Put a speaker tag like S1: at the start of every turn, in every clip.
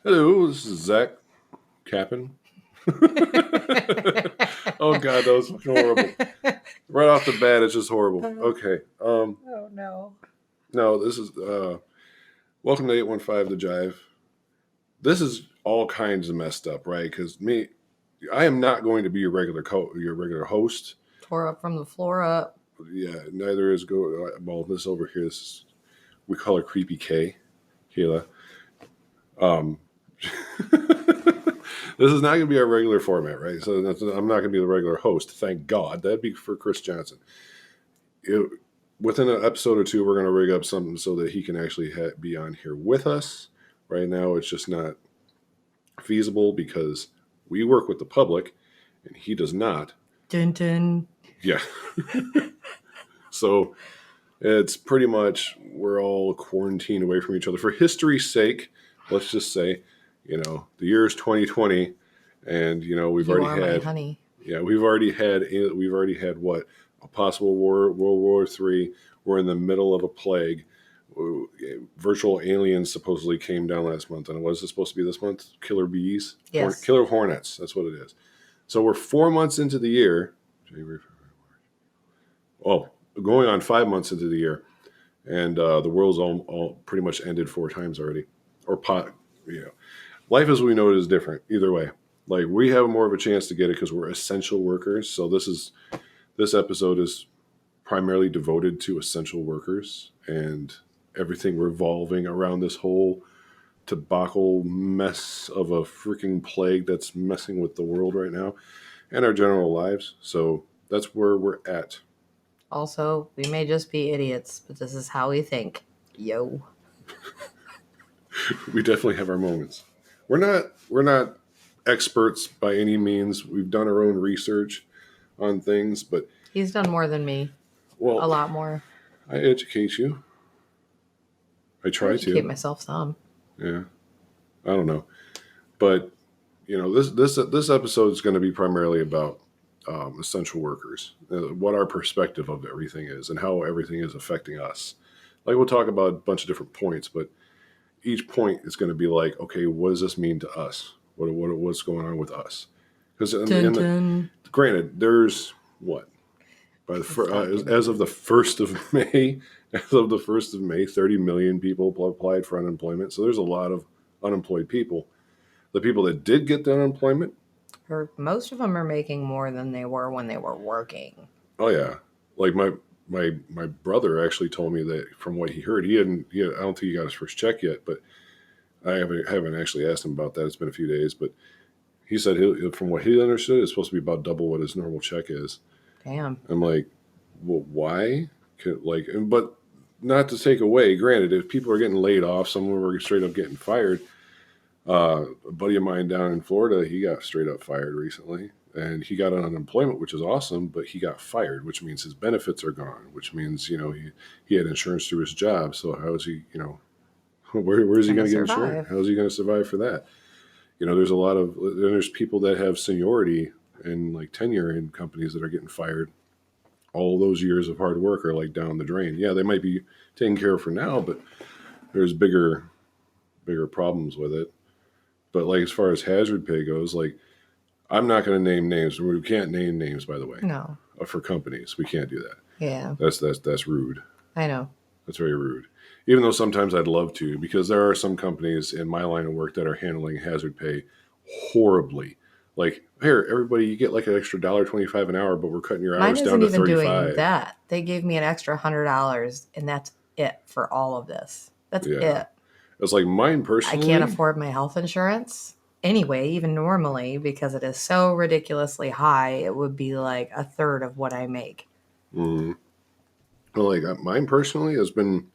S1: Hello, this is Zach Kappen. Oh God, that was fucking horrible. Right off the bat, it's just horrible. Okay.
S2: Oh no.
S1: No, this is welcome to 815 the Jive. This is all kinds of messed up, right? Because I am not going to be your regular host.
S2: Tore up from the floor up.
S1: Yeah, neither is well, this over here, we call her Kreepy K, Kayla. This is not going to be our regular format, right? So I'm not going to be the regular host. Thank God. That'd be for Chris Johnson. Within an episode or two, we're going to rig up something so that he can actually be on here with us. Right now, it's just not feasible because we work with the public and he does not.
S2: Dun dun.
S1: Yeah. So it's pretty much we're all quarantined away from each other. For history's sake, let's just say, the year is 2020, and we've already had
S2: honey.
S1: Yeah, we've already had what, a possible war, World War III. We're in the middle of a plague. Virtual aliens supposedly came down last month, and what is it supposed to be this month? Killer bees,
S2: yes.
S1: Killer hornets. That's what it is. So we're 4 months into the year. Going on 5 months into the year, and the world's all pretty much ended 4 times already. Life as we know it is different. Either way, like we have more of a chance to get it because we're essential workers. So this episode is primarily devoted to essential workers and everything revolving around this whole debacle mess of a freaking plague that's messing with the world right now and our general lives. So that's where we're at.
S2: Also, we may just be idiots, but this is how we think. Yo.
S1: We definitely have our moments. We're not experts by any means. We've done our own research on things, but
S2: he's done more than me. Well, a lot more.
S1: I educate you. I try to
S2: educate myself some.
S1: Yeah, I don't know, but this episode is going to be primarily about essential workers, what our perspective of everything is, and how everything is affecting us. Like we'll talk about a bunch of different points, but each point is going to be like, okay, what does this mean to us? What's going on with us? Because granted, there's what as of the 1st of May, 30 million people applied for unemployment. So there's a lot of unemployed people. The people that did get the unemployment,
S2: most of them are making more than they were when they were working.
S1: Oh yeah, like my brother actually told me that from what he heard, I don't think he got his first check yet, but I haven't actually asked him about that. It's been a few days, but he said from what he understood, it's supposed to be about double what his normal check is.
S2: Damn.
S1: I'm like, well, why? But not to take away. Granted, if people are getting laid off, some of them are straight up getting fired. A buddy of mine down in Florida, he got straight up fired recently. And he got unemployment, which is awesome, but he got fired, which means his benefits are gone, which means, he had insurance through his job. So how is he, where is he going to get insurance? How is he going to survive for that? There's people that have seniority and like tenure in companies that are getting fired. All those years of hard work are like down the drain. Yeah, they might be taken care of for now, but there's bigger problems with it. But like as far as hazard pay goes, like, I'm not going to name names. We can't name names, by the way.
S2: No.
S1: For companies, we can't do that.
S2: Yeah.
S1: That's rude.
S2: I know.
S1: That's very rude. Even though sometimes I'd love to, because there are some companies in my line of work that are handling hazard pay horribly. Like, here, everybody, you get like an extra $1.25 an hour, but we're cutting your hours down to 35. Mine isn't even doing
S2: that. They gave me an extra $100, and that's it for all of this. That's it.
S1: It's like mine personally.
S2: I can't afford my health insurance. Anyway, even normally, because it is so ridiculously high, it would be like a third of what I make.
S1: Mm. Well, like mine personally it's been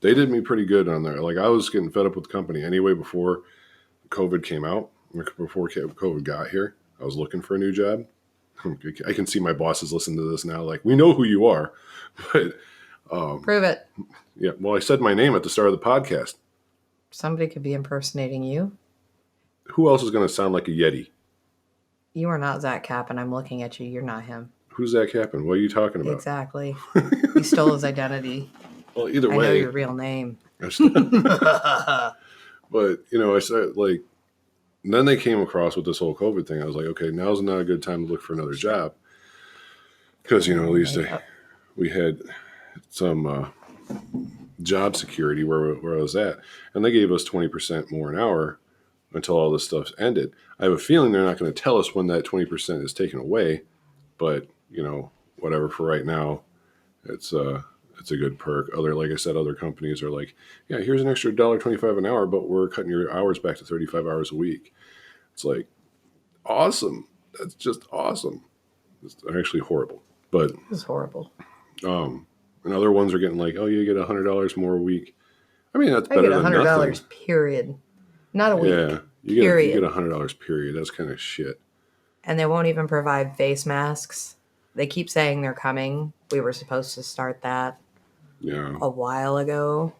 S1: they did me pretty good on there. Like I was getting fed up with the company anyway before COVID came out, before COVID got here. I was looking for a new job. I can see my bosses listen to this now. Like, we know who you are, but
S2: prove it.
S1: Yeah. Well, I said my name at the start of the podcast.
S2: Somebody could be impersonating you.
S1: Who else is going to sound like a Yeti?
S2: You are not Zach Kappen. I'm looking at you. You're not him.
S1: Who's Zach Kappen? What are you talking about?
S2: Exactly. You stole his identity.
S1: Well, either way.
S2: I know your real name.
S1: But I said like, and then they came across with this whole COVID thing. I was like, okay, now's not a good time to look for another job because at least we had some job security where I was at, and they gave us 20% more an hour until all this stuff ended. I have a feeling they're not going to tell us when that 20% is taken away, but whatever. For right now, it's a good perk. Like I said, other companies are like, yeah, here's an extra $1.25 an hour, but we're cutting your hours back to 35 hours a week. It's like awesome. That's just awesome. It's actually horrible, but
S2: It's horrible.
S1: and other ones are getting like, oh, you get $100 more a week. I mean, that's
S2: I
S1: better
S2: get
S1: than
S2: $100
S1: nothing.
S2: period, not a week.
S1: Yeah, you get $100 period. That's kind of shit.
S2: And they won't even provide face masks. They keep saying they're coming. We were supposed to start that a while ago.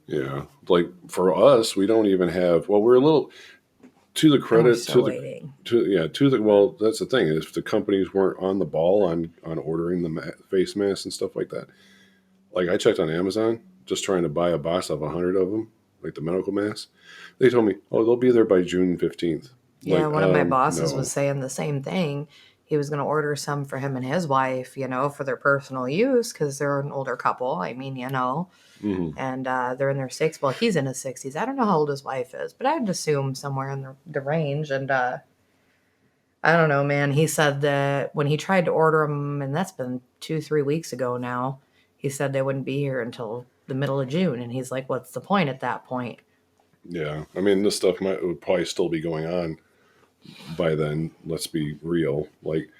S1: Yeah, like for us, we don't even have. Well, we're a little to the credit
S2: waiting.
S1: Well, that's the thing. If the companies weren't on the ball on ordering the face masks and stuff like that, like I checked on Amazon just trying to buy a box of 100 of them, like the medical masks. They told me, oh, they'll be there by June 15th.
S2: Yeah,
S1: like,
S2: one of my bosses
S1: no.
S2: was saying the same thing. He was going to order some for him and his wife, for their personal use because they're an older couple. I mean,
S1: Mm-hmm.
S2: and they're in their 60s. Well, he's in his 60s. I don't know how old his wife is, but I'd assume somewhere in the range. And I don't know, man. He said that when he tried to order them, and that's been 2-3 weeks ago now, he said they wouldn't be here until the middle of June. And he's like, what's the point at that point?
S1: Yeah. I mean, this stuff would probably still be going on by then. Let's be real. Like,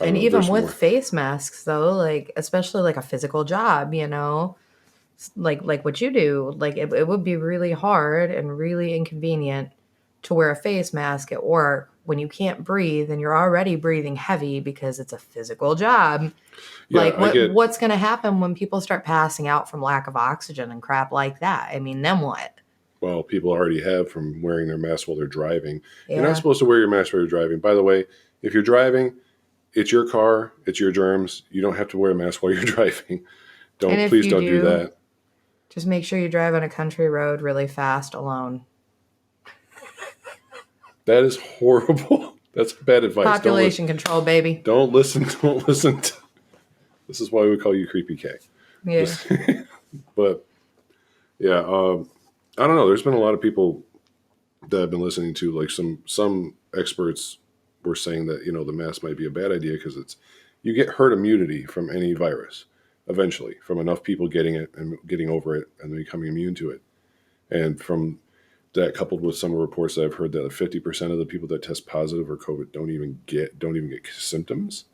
S2: and even with face masks, though, like, especially like a physical job, like what you do, like it would be really hard and really inconvenient to wear a face mask at work when you can't breathe and you're already breathing heavy because it's a physical job.
S1: Yeah,
S2: like what's going to happen when people start passing out from lack of oxygen and crap like that? I mean, then what?
S1: Well, people already have from wearing their mask while they're driving.
S2: Yeah.
S1: You're not supposed to wear your mask while you're driving. By the way, if you're driving, it's your car, it's your germs. You don't have to wear a mask while you're driving. Please don't do that.
S2: Just make sure you drive on a country road really fast alone.
S1: That is horrible. That's bad advice.
S2: Population control, baby.
S1: Don't listen. Don't listen. This is why we call you Creepy K.
S2: Yeah.
S1: But yeah, I don't know. There's been a lot of people that I've been listening to. Like some experts were saying that the mask might be a bad idea because you get herd immunity from any virus eventually from enough people getting it and getting over it and becoming immune to it. And from that, coupled with some reports that I've heard that 50% of the people that test positive for COVID don't even get symptoms.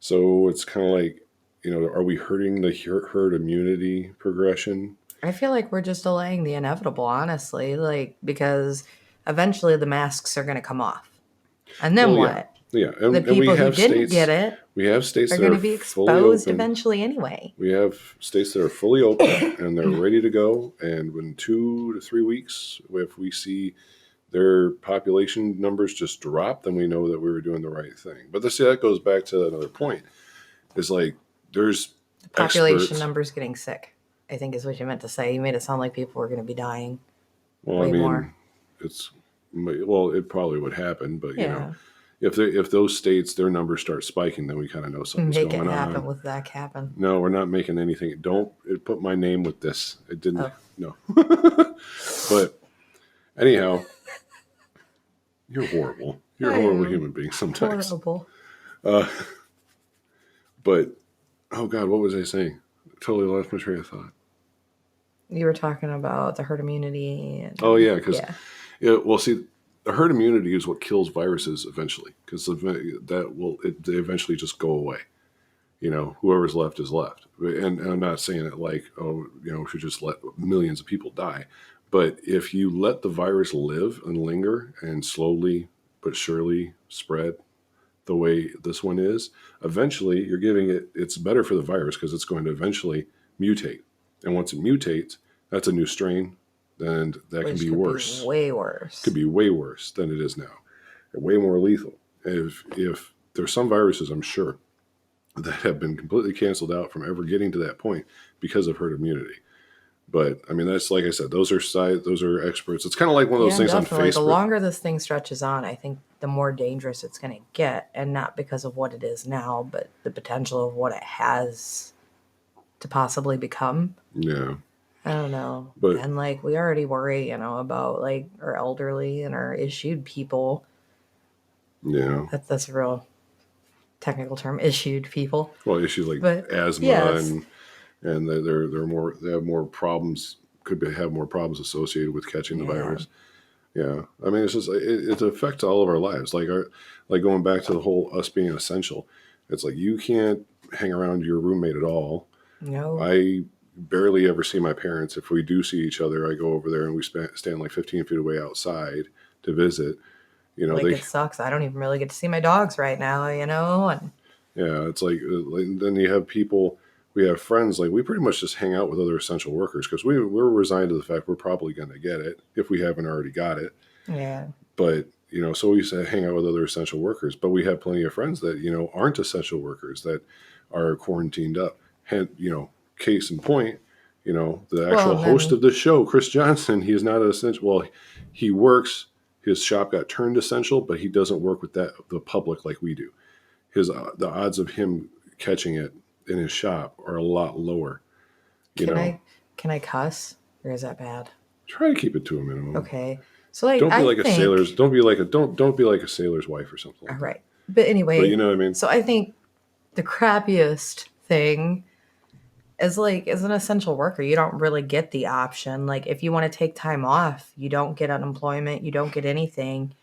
S1: So it's kind of like, are we hurting the herd immunity progression?
S2: I feel like we're just delaying the inevitable, honestly, because eventually the masks are going to come off. And then what?
S1: Yeah. And
S2: the people who didn't get it
S1: we have states
S2: are going to be exposed eventually anyway.
S1: We have states that are fully open and they're ready to go. And in 2 to 3 weeks, if we see their population numbers just drop, then we know that we were doing the right thing. But that goes back to another point. It's like there's
S2: the population numbers getting sick, I think is what you meant to say. You made it sound like people were going to be dying.
S1: Well, more. It probably would happen, but if those states, their numbers start spiking, then we kind of know something's going on. Make it
S2: happen with that Kappen.
S1: No, we're not making anything. Don't put my name with this. It didn't. Oh. No. But anyhow, you're horrible. You're a horrible human being sometimes.
S2: Horrible.
S1: But, oh God, what was I saying? Totally lost my train of thought.
S2: You were talking about the herd immunity.
S1: Oh, yeah, because, see, the herd immunity is what kills viruses eventually, because they eventually just go away. Whoever's left is left. And I'm not saying it like, we should just let millions of people die. But if you let the virus live and linger and slowly but surely spread the way this one is, eventually you're giving it's better for the virus because it's going to eventually mutate. And once it mutates, that's a new strain. And that can be worse.
S2: Way worse.
S1: Could be way worse than it is now. Way more lethal. If there's some viruses, I'm sure, that have been completely canceled out from ever getting to that point because of herd immunity. But I mean, that's like I said, those are experts. It's kind of like one of those
S2: Yeah,
S1: things on
S2: definitely. The
S1: Facebook.
S2: longer this thing stretches on, I think the more dangerous it's going to get. And not because of what it is now, but the potential of what it has to possibly become.
S1: Yeah.
S2: I don't know.
S1: But
S2: And like, we already worry, about like our elderly and our issued people.
S1: yeah.
S2: That's a real technical term, issued people.
S1: Well, issues like
S2: But
S1: asthma
S2: yes.
S1: and they have more problems, have more problems associated with catching the
S2: Yeah.
S1: virus. Yeah, I mean, it's just it affects all of our lives. Like going back to the whole us being essential. It's like you can't hang around your roommate at all.
S2: No.
S1: I barely ever see my parents. If we do see each other, I go over there and we stand like 15 feet away outside to visit.
S2: Like,
S1: They
S2: it sucks. I don't even really get to see my dogs right now, and
S1: yeah, it's like then you have people. We have friends like we pretty much just hang out with other essential workers because we're resigned to the fact we're probably going to get it if we haven't already got it.
S2: yeah.
S1: But so we used to hang out with other essential workers, but we have plenty of friends that aren't essential workers that are quarantined up. And case in point, the
S2: Well,
S1: actual
S2: and
S1: host
S2: then
S1: of this show, Chris Johnson, he is not an essential. Well, he works. His shop got turned essential, but he doesn't work with the public like we do. The odds of him catching it in his shop are a lot lower. You
S2: can
S1: know,
S2: I can I cuss, or is that bad?
S1: Try to keep it to a minimum.
S2: Okay. So like
S1: Don't be
S2: I
S1: like a
S2: think
S1: sailor's. Don't be like a sailor's wife or something
S2: all
S1: like that.
S2: right. But
S1: But you
S2: anyway,
S1: know what I mean.
S2: so I think the crappiest thing is like as an essential worker, you don't really get the option. Like if you want to take time off, you don't get unemployment, you don't get anything.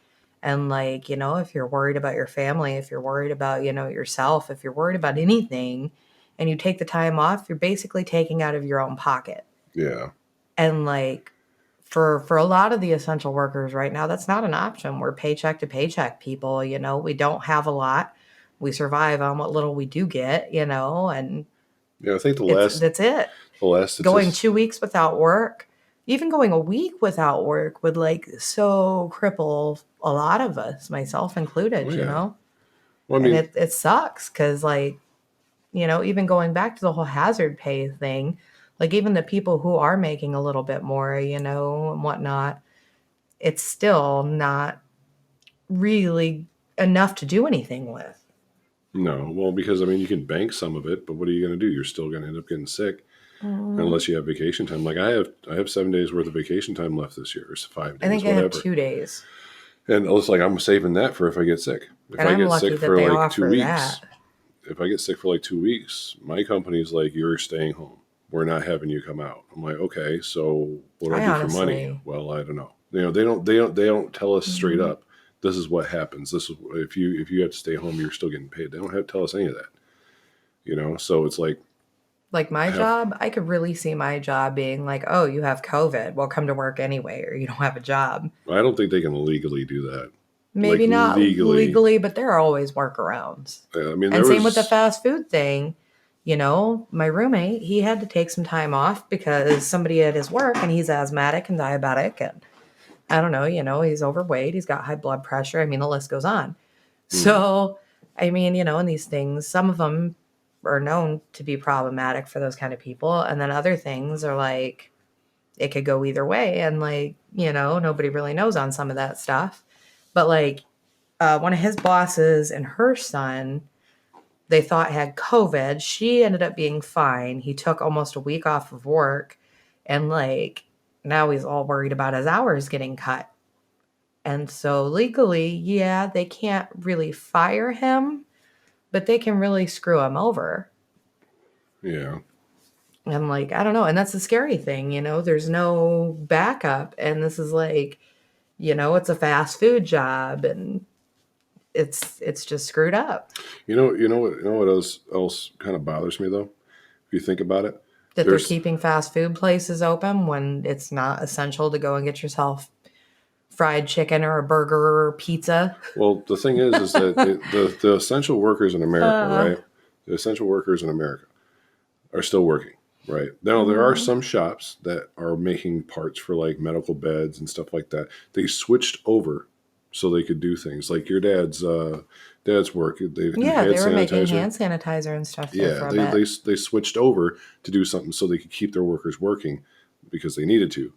S2: And like, if you're worried about your family, if you're worried about, yourself, if you're worried about anything and you take the time off, you're basically taking out of your own pocket.
S1: Yeah.
S2: And like for a lot of the essential workers right now, that's not an option. We're paycheck to paycheck people, we don't have a lot. We survive on what little we do get, and
S1: Yeah. I think
S2: that's it.
S1: the last
S2: Going
S1: statistic.
S2: 2 weeks without work, even going a week without work would like so cripple a lot of us, myself
S1: Oh
S2: included,
S1: yeah. Well, I
S2: and
S1: mean,
S2: it sucks because like, even going back to the whole hazard pay thing, like even the people who are making a little bit more, and whatnot, it's still not really enough to do anything with.
S1: no. Well, because I mean, you can bank some of it, but what are you going to do? You're still going to end up getting sick
S2: Mm,
S1: unless you have vacation time. Like I have 7 days worth of vacation time left this year. It's five
S2: I
S1: days,
S2: think I have
S1: whatever.
S2: 2 days,
S1: And it's like I'm saving that for if I get sick. If
S2: and
S1: I
S2: I'm
S1: get
S2: lucky
S1: sick
S2: that
S1: for
S2: they
S1: like two
S2: offer
S1: weeks,
S2: that.
S1: if I get sick for like 2 weeks, my company's like, you're staying home. We're not having you come out. I'm like, okay, so what do I
S2: I
S1: do for money?
S2: honestly,
S1: Well, I don't know. They don't tell us straight
S2: Mhm.
S1: up. This is what happens. This is if you have to stay home, you're still getting paid. They don't have to tell us any of that. So it's like
S2: Like my
S1: have
S2: job, I could really see my job being like, oh, you have COVID. Well, come to work anyway, or you don't have a job.
S1: I don't think they can legally do that. Like
S2: Maybe not
S1: legally,
S2: legally, but there are always workarounds.
S1: I mean,
S2: And
S1: there
S2: same with the
S1: was
S2: fast food thing. My roommate, he had to take some time off because somebody at his work, and he's asthmatic and diabetic. And I don't know, he's overweight. He's got high blood pressure. I mean, the list goes on.
S1: hmm,
S2: So, I mean, in these things, some of them are known to be problematic for those kind of people. And then other things are like, it could go either way. And like, nobody really knows on some of that stuff. But like, one of his bosses and her son, they thought had COVID. She ended up being fine. He took almost a week off of work. And like, now he's all worried about his hours getting cut. And so legally, yeah, they can't really fire him, but they can really screw him over.
S1: yeah.
S2: And like, I don't know. And that's the scary thing, there's no backup. And this is like, it's a fast food job and it's just screwed up.
S1: You know what else kind of bothers me though? If you think about it,
S2: That they're
S1: there's
S2: keeping fast food places open when it's not essential to go and get yourself fried chicken or a burger or pizza.
S1: well, the thing is that the essential workers in America,
S2: Uh,
S1: right? The essential workers in America are still working, right? Now there are
S2: mm,
S1: some shops that are making parts for like medical beds and stuff like that. They switched over so they could do things like your dad's work. They do
S2: yeah,
S1: hand
S2: they were making
S1: sanitizer.
S2: hand sanitizer and stuff there
S1: Yeah,
S2: for a
S1: they
S2: bit.
S1: they they switched over to do something so they could keep their workers working. because they needed to.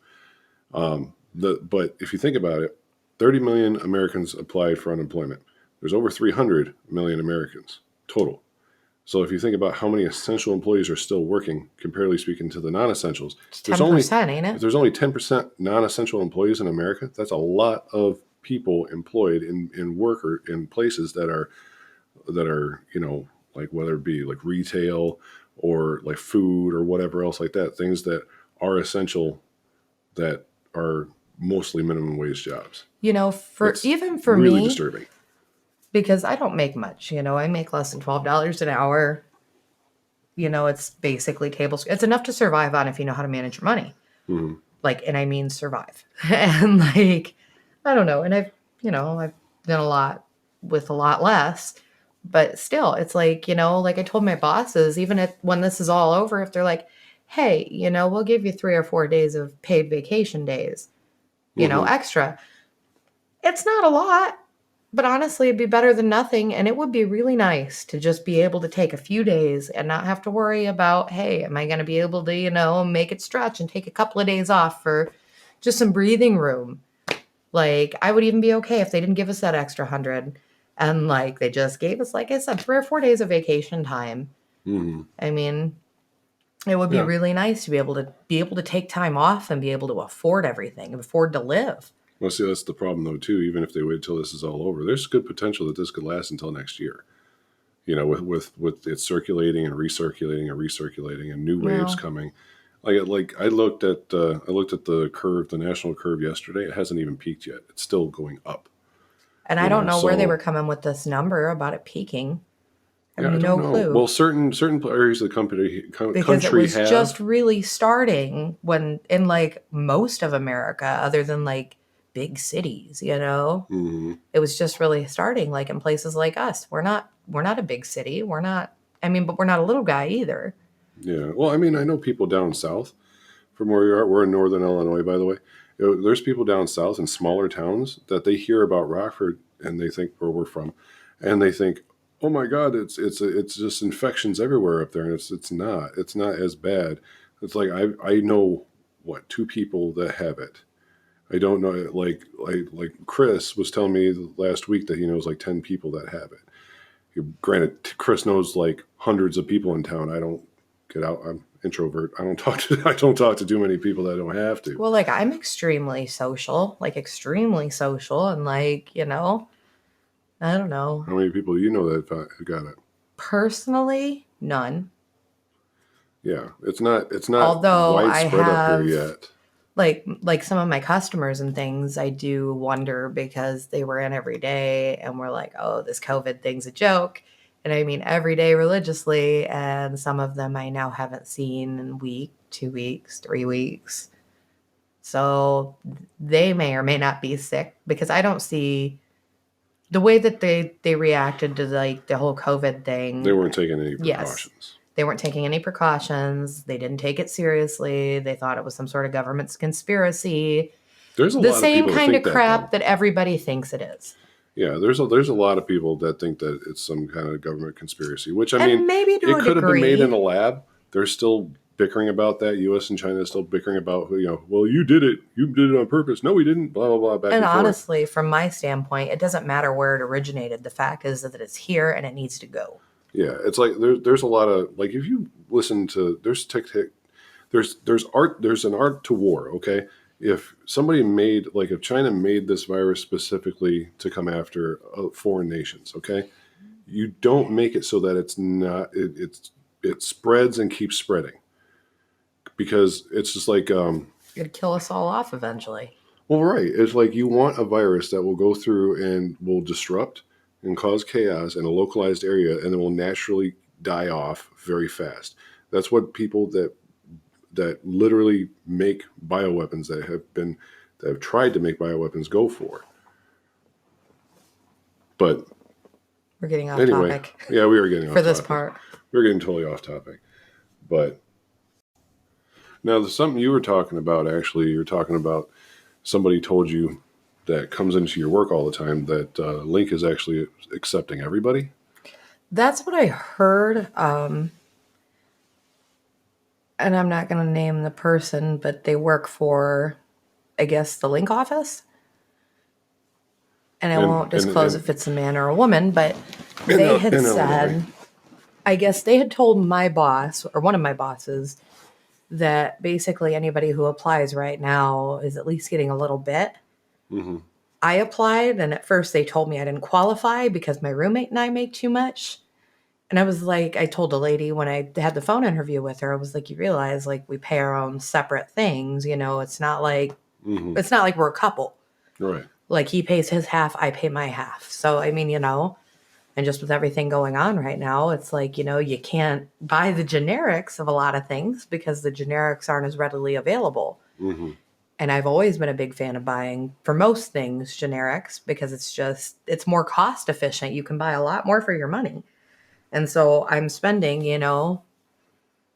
S1: But if you think about it, 30 million Americans applied for unemployment. There's over 300 million Americans total. So if you think about how many essential employees are still working, comparatively speaking to the non-essentials,
S2: It's 10%, ain't it?
S1: if there's only 10% non-essential employees in America, that's a lot of people employed in work or in places that are, like whether it be like retail or like food or whatever else like that, things that are essential that are mostly minimum wage jobs.
S2: Even for
S1: really
S2: me,
S1: disturbing.
S2: because I don't make much, I make less than $12 an hour. It's basically it's enough to survive on if you know how to manage your money.
S1: Mm-hmm.
S2: And I mean survive. And I don't know. And I've done a lot with a lot less, but still, it's like I told my bosses, even when this is all over, if they're like, hey, we'll give you 3 or 4 days of paid vacation days, extra. It's not a lot. But honestly, it'd be better than nothing. And it would be really nice to just be able to take a few days and not have to worry about, hey, am I going to be able to, make it stretch and take a couple of days off for just some breathing room. I would even be okay if they didn't give us that extra 100. And they just gave us, like I said, 3 or 4 days of vacation time.
S1: Mm-hmm.
S2: I mean, it would be really nice to be able to take time off and be able to afford everything and afford to live.
S1: Well, see, that's the problem, though, too. Even if they wait till this is all over, there's good potential that this could last until next year. With it circulating and recirculating and new waves coming. Like I looked at the curve, the national curve yesterday. It hasn't even peaked yet. It's still going up.
S2: And I don't know where they were coming with this number about it peaking. I have no clue.
S1: Well, certain areas of the country
S2: because it was just really starting when in most of America, other than big cities,
S1: Mm-hmm.
S2: It was just really starting in places like us. We're not a big city. We're not, but we're not a little guy either.
S1: Yeah. Well, I know people down south from where you are. We're in northern Illinois, by the way. There's people down south in smaller towns that they hear about Rockford and they think where we're from, and they think, oh my God, it's just infections everywhere up there, and it's not as bad. It's like I know 2 people that have it. I don't know, like Chris was telling me last week that he knows 10 people that have it. Granted, Chris knows hundreds of people in town. I don't get out. I'm introvert. I don't talk to too many people that I don't have to.
S2: Well, I'm extremely social, and I don't know.
S1: How many people do you know that got it?
S2: Personally, none.
S1: Yeah, it's not
S2: Although
S1: widespread up here yet.
S2: Like some of my customers and things, I do wonder because they were in every day and we're like, oh, this COVID thing's a joke. And every day religiously. And some of them I now haven't seen in a week, 2 weeks, 3 weeks. So they may or may not be sick because I don't see the way that they reacted to the whole COVID thing.
S1: They weren't taking any precautions.
S2: Yes. They weren't taking any precautions. They didn't take it seriously. They thought it was some sort of government's conspiracy.
S1: There's the
S2: same kind of crap that everybody thinks it is.
S1: Yeah, there's a lot of people that think that it's some kind of government conspiracy, which
S2: maybe to
S1: it could have been made in a lab. They're still bickering about that. U.S. and China is still bickering about, well, you did it on purpose. No, we didn't. Blah blah blah. Back and
S2: honestly, from my standpoint, it doesn't matter where it originated. The fact is that it's here and it needs to go.
S1: Yeah, it's there's a lot of if you listen to there's an art to war. Okay, if somebody made if China made this virus specifically to come after foreign nations, okay, you don't make it so that it's not it spreads and keeps spreading because it's just
S2: it'd kill us all off eventually.
S1: Well, right, it's you want a virus that will go through and will disrupt and cause chaos in a localized area, and then will naturally die off very fast. That's what people that literally make bioweapons that have tried to make bioweapons go for. But
S2: we're getting off topic.
S1: Yeah, we are getting off
S2: for this part.
S1: We're getting totally off topic. But now there's something you were talking about. Actually, you're talking about somebody told you that comes into your work all the time that Link is actually accepting everybody.
S2: That's what I heard. and I'm not going to name the person, but they work for, I guess, the link office. And I won't disclose if it's a man or a woman, but they had said, I guess they had told my boss or one of my bosses that basically anybody who applies right now is at least getting a little bit.
S1: Mm-hmm.
S2: I applied, and at first they told me I didn't qualify because my roommate and I make too much. And I was like, I told a lady when I had the phone interview with her, I was like, you realize like we pay our own separate things, you know, it's not like we're a couple.
S1: Right.
S2: Like he pays his half, I pay my half. So I mean, you know, and just with everything going on right now, it's like, you know, you can't buy the generics of a lot of things because the generics aren't as readily available.
S1: Mm-hmm.
S2: And I've always been a big fan of buying, for most things, generics because it's more cost efficient. You can buy a lot more for your money. And so I'm spending, you know,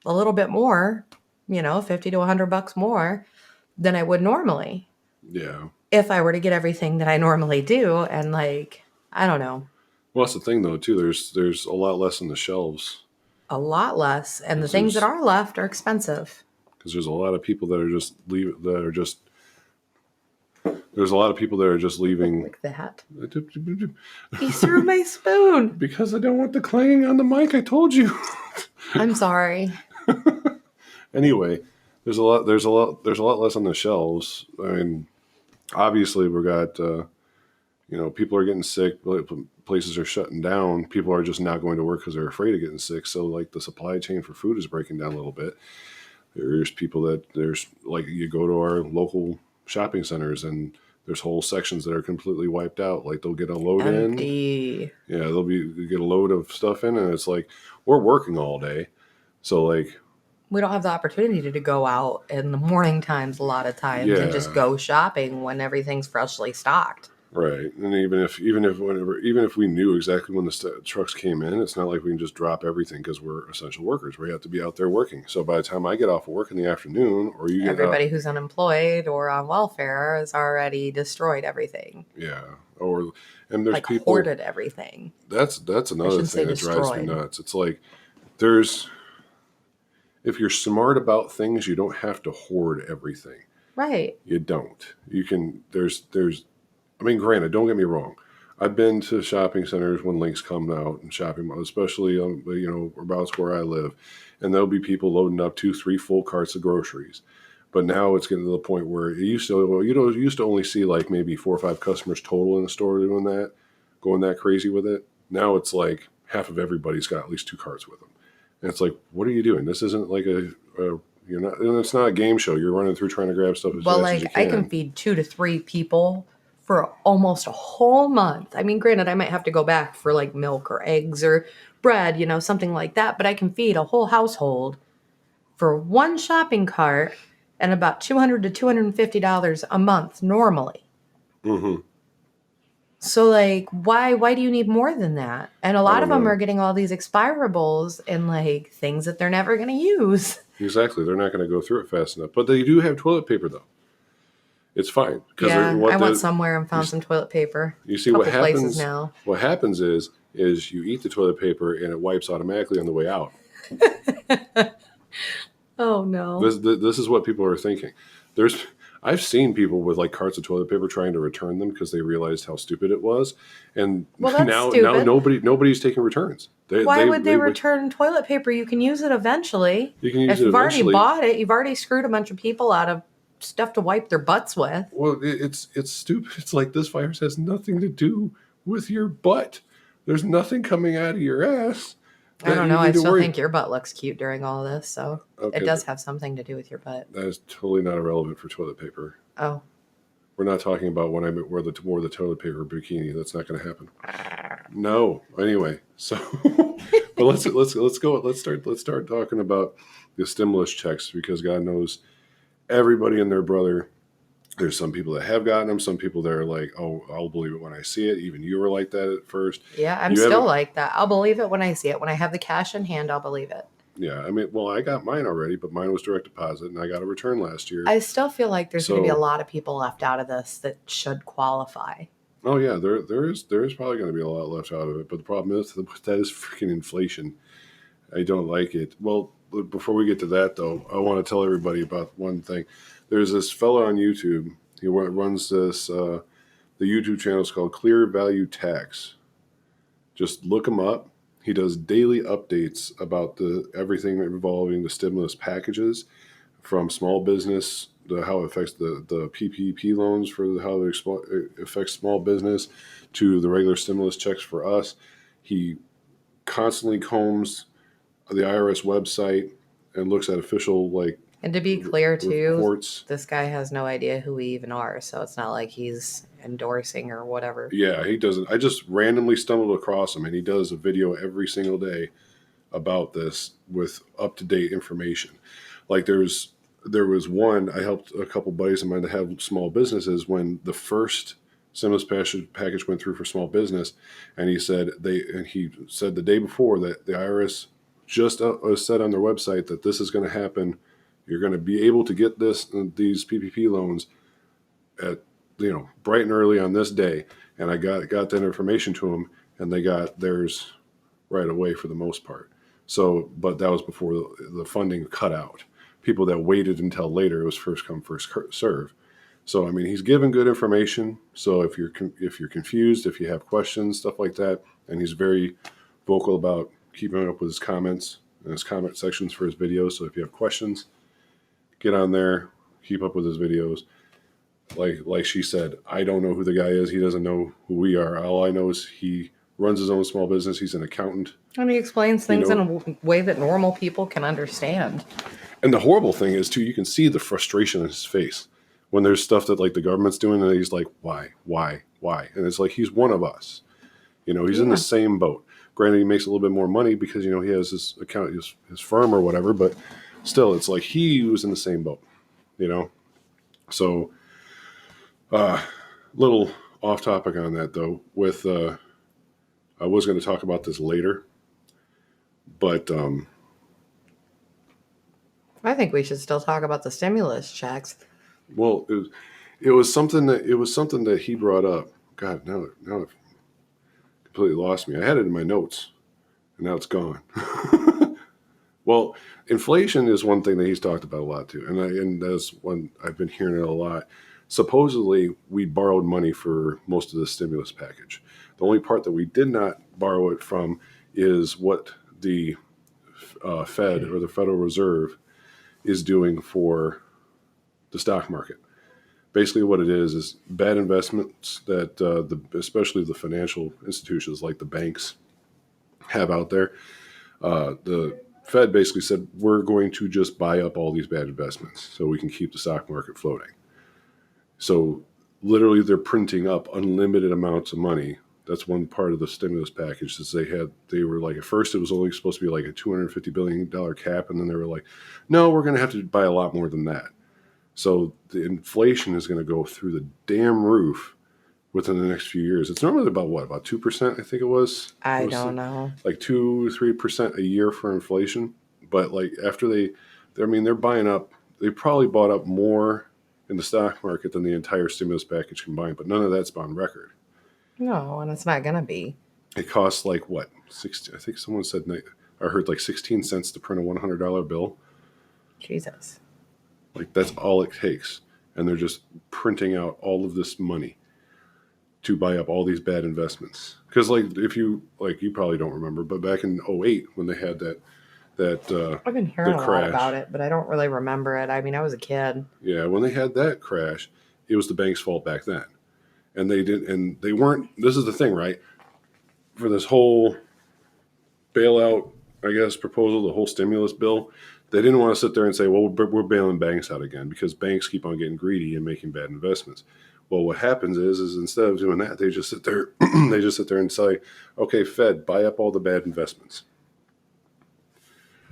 S2: a little bit more, you know, 50 to $100 more than I would normally.
S1: Yeah.
S2: If I were to get everything that I normally do. And like, I don't know.
S1: Well, that's the thing though, too. There's a lot less on the shelves.
S2: A lot less. And the things that are left are expensive.
S1: Because there's a lot of people that are just there's a lot of people that are just leaving.
S2: Like that. He threw my spoon.
S1: Because I don't want the clanging on the mic. I told you.
S2: I'm sorry.
S1: Anyway, there's a lot less on the shelves. I mean, obviously we got, you know, people are getting sick. Places are shutting down. People are just not going to work because they're afraid of getting sick. So like the supply chain for food is breaking down a little bit. There's like you go to our local shopping centers and there's whole sections that are completely wiped out. Like they'll get a load
S2: Empty.
S1: in. Yeah, they'll get a load of stuff in, and it's like we're working all day, so like
S2: we don't have the opportunity to go out in the morning times a lot of times and just go shopping when everything's freshly stocked.
S1: Right, and even if we knew exactly when the trucks came in, it's not like we can just drop everything because we're essential workers. We have to be out there working. So by the time I get off of work in the afternoon, or
S2: everybody who's unemployed or on welfare has already destroyed everything.
S1: Yeah, and there's
S2: like
S1: people
S2: hoarded everything.
S1: That's another thing that drives me nuts. It's like if you're smart about things, you don't have to hoard everything.
S2: Right.
S1: You don't. You can. I mean, granted, don't get me wrong. I've been to shopping centers when links come out and shopping malls, especially you know, about where I live, and there'll be people loading up 2-3 full carts of groceries. But now it's getting to the point where it used to only see like maybe 4 or 5 customers total in the store doing that, going that crazy with it. Now it's like half of everybody's got at least 2 carts with them, and it's like, what are you doing? This isn't like you're not. And it's not a game show. You're running through trying to grab stuff as fast as you can.
S2: I can feed 2 to 3 people for almost a whole month. I mean, granted, I might have to go back for like milk or eggs or bread, you know, something like that. But I can feed a whole household for one shopping cart and about $200 to $250 a month normally.
S1: Mm-hmm.
S2: So like, why do you need more than that? And a lot of them are getting all these expirables and like things that they're never going to use.
S1: Exactly. They're not going to go through it fast enough. But they do have toilet paper though. It's fine.
S2: Yeah, I went somewhere and found some toilet paper.
S1: You see what happens now. What happens is you eat the toilet paper and it wipes automatically on the way out.
S2: Oh no!
S1: This is what people are thinking. I've seen people with like carts of toilet paper trying to return them because they realized how stupid it was, and now nobody's taking returns.
S2: Why would they return toilet paper? You can use it eventually.
S1: You can use it eventually.
S2: If you've already bought it, you've already screwed a bunch of people out of stuff to wipe their butts with.
S1: Well, it's stupid. It's like this virus has nothing to do with your butt. There's nothing coming out of your ass.
S2: I don't know. I still think your butt looks cute during all this, so it does have something to do with your butt.
S1: That is totally not irrelevant for toilet paper.
S2: Oh.
S1: We're not talking about when I wore the toilet paper bikini. That's not going to happen. No. Anyway, so but let's go. Let's start talking about the stimulus checks because God knows everybody and their brother. There's some people that have gotten them. Some people that are like, oh, I'll believe it when I see it. Even you were like that at first.
S2: Yeah, I'm still like that. I'll believe it when I see it. When I have the cash in hand, I'll believe it.
S1: Yeah, I mean, well, I got mine already, but mine was direct deposit, and I got a return last year.
S2: I still feel like there's going to be a lot of people left out of this that should qualify.
S1: Oh yeah, there is probably going to be a lot left out of it. But the problem is that is freaking inflation. I don't like it. Well, before we get to that, though, I want to tell everybody about one thing. There's this fellow on YouTube. He runs this. The YouTube channel is called Clear Value Tax. Just look him up. He does daily updates about everything involving the stimulus packages, from small business, how it affects the PPP loans for how it affects small business, to the regular stimulus checks for us. He constantly combs the IRS website and looks at official
S2: And to be clear too,
S1: reports.
S2: this guy has no idea who we even are, so it's not like he's endorsing or whatever.
S1: Yeah, he doesn't. I just randomly stumbled across him, and he does a video every single day about this with up-to-date information. Like there was one, I helped a couple buddies of mine that have small businesses when the first stimulus package went through for small business, and he said the day before that the IRS just said on their website that this is going to happen. You're going to be able to get these PPP loans at bright and early on this day. And I got that information to them, and they got theirs right away for the most part. So, but that was before the funding cut out. People that waited until later, it was first come, first serve. So, I mean, he's given good information. So if you're confused, if you have questions, stuff like that, and he's very vocal about keeping up with his comments and his comment sections for his videos. So if you have questions, get on there, keep up with his videos. Like she said, I don't know who the guy is. He doesn't know who we are. All I know is he runs his own small business. He's an accountant.
S2: And he explains things in a way that normal people can understand.
S1: And the horrible thing is, too, you can see the frustration in his face when there's stuff that the government's doing, and he's like, why? And it's like, he's one of us. He's in the same boat. Granted, he makes a little bit more money because, he has his account, his firm or whatever, but still, it's like he was in the same boat, So, little off topic on that, though, with, I was going to talk about this later, but
S2: I think we should still talk about the stimulus checks.
S1: Well, it was something that he brought up. God, now it completely lost me. I had it in my notes, and now it's gone. Well, inflation is one thing that he's talked about a lot too, and that's one I've been hearing it a lot. Supposedly, we borrowed money for most of the stimulus package. The only part that we did not borrow it from is what the Fed or the Federal Reserve is doing for the stock market. Basically, what it is bad investments that especially the financial institutions like the banks have out there. The Fed basically said, we're going to just buy up all these bad investments so we can keep the stock market floating. So literally they're printing up unlimited amounts of money. That's one part of the stimulus package. Is they were like, at first it was only supposed to be like a $250 billion cap. And then they were like, no, we're going to have to buy a lot more than that. So the inflation is going to go through the damn roof within the next few years. It's normally about 2%, I think it was.
S2: I don't know.
S1: Like 2-3% a year for inflation. But after they're buying up, they probably bought up more in the stock market than the entire stimulus package combined, but none of that's on record.
S2: No, and it's not going to be.
S1: It costs 60, I think someone said, I heard 16 cents to print a $100 bill.
S2: Jesus.
S1: That's all it takes. And they're just printing out all of this money to buy up all these bad investments. Because if you probably don't remember, but back in 2008 when they had that
S2: I've been hearing a lot about it, but I don't really remember it. I mean, I was a kid.
S1: Yeah, when they had that crash, it was the bank's fault back then. And they weren't, this is the thing, right? For this whole bailout, I guess, proposal, the whole stimulus bill, they didn't want to sit there and say, well, we're bailing banks out again because banks keep on getting greedy and making bad investments. Well, what happens is instead of doing that, they just sit there and say, okay, Fed, buy up all the bad investments.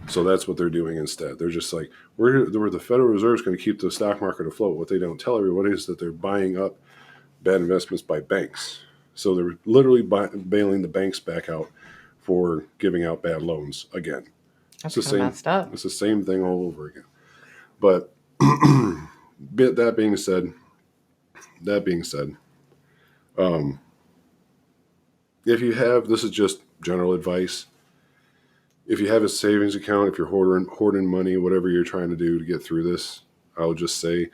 S1: So that's what they're doing instead. They're just like, the Federal Reserve is going to keep the stock market afloat. What they don't tell everybody is that they're buying up bad investments by banks. So they're literally bailing the banks back out for giving out bad loans again.
S2: That's kind of messed up.
S1: It's the same thing all over again. But that being said, if you have, this is just general advice. if you have a savings account, if you're hoarding money, whatever you're trying to do to get through this, I would just say,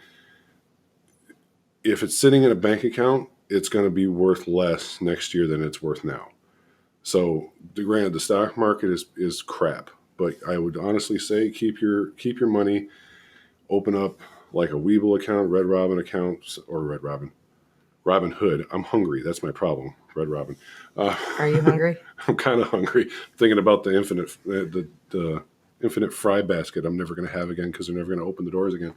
S1: if it's sitting in a bank account, it's going to be worth less next year than it's worth now. So, granted, the stock market is crap, but I would honestly say keep your money, open up like a Webull account, Red Robin account, or Robin Hood. I'm hungry. That's my problem. Red Robin.
S2: Are you hungry?
S1: I'm kind of hungry. Thinking about the infinite fry basket I'm never going to have again because they're never going to open the doors again.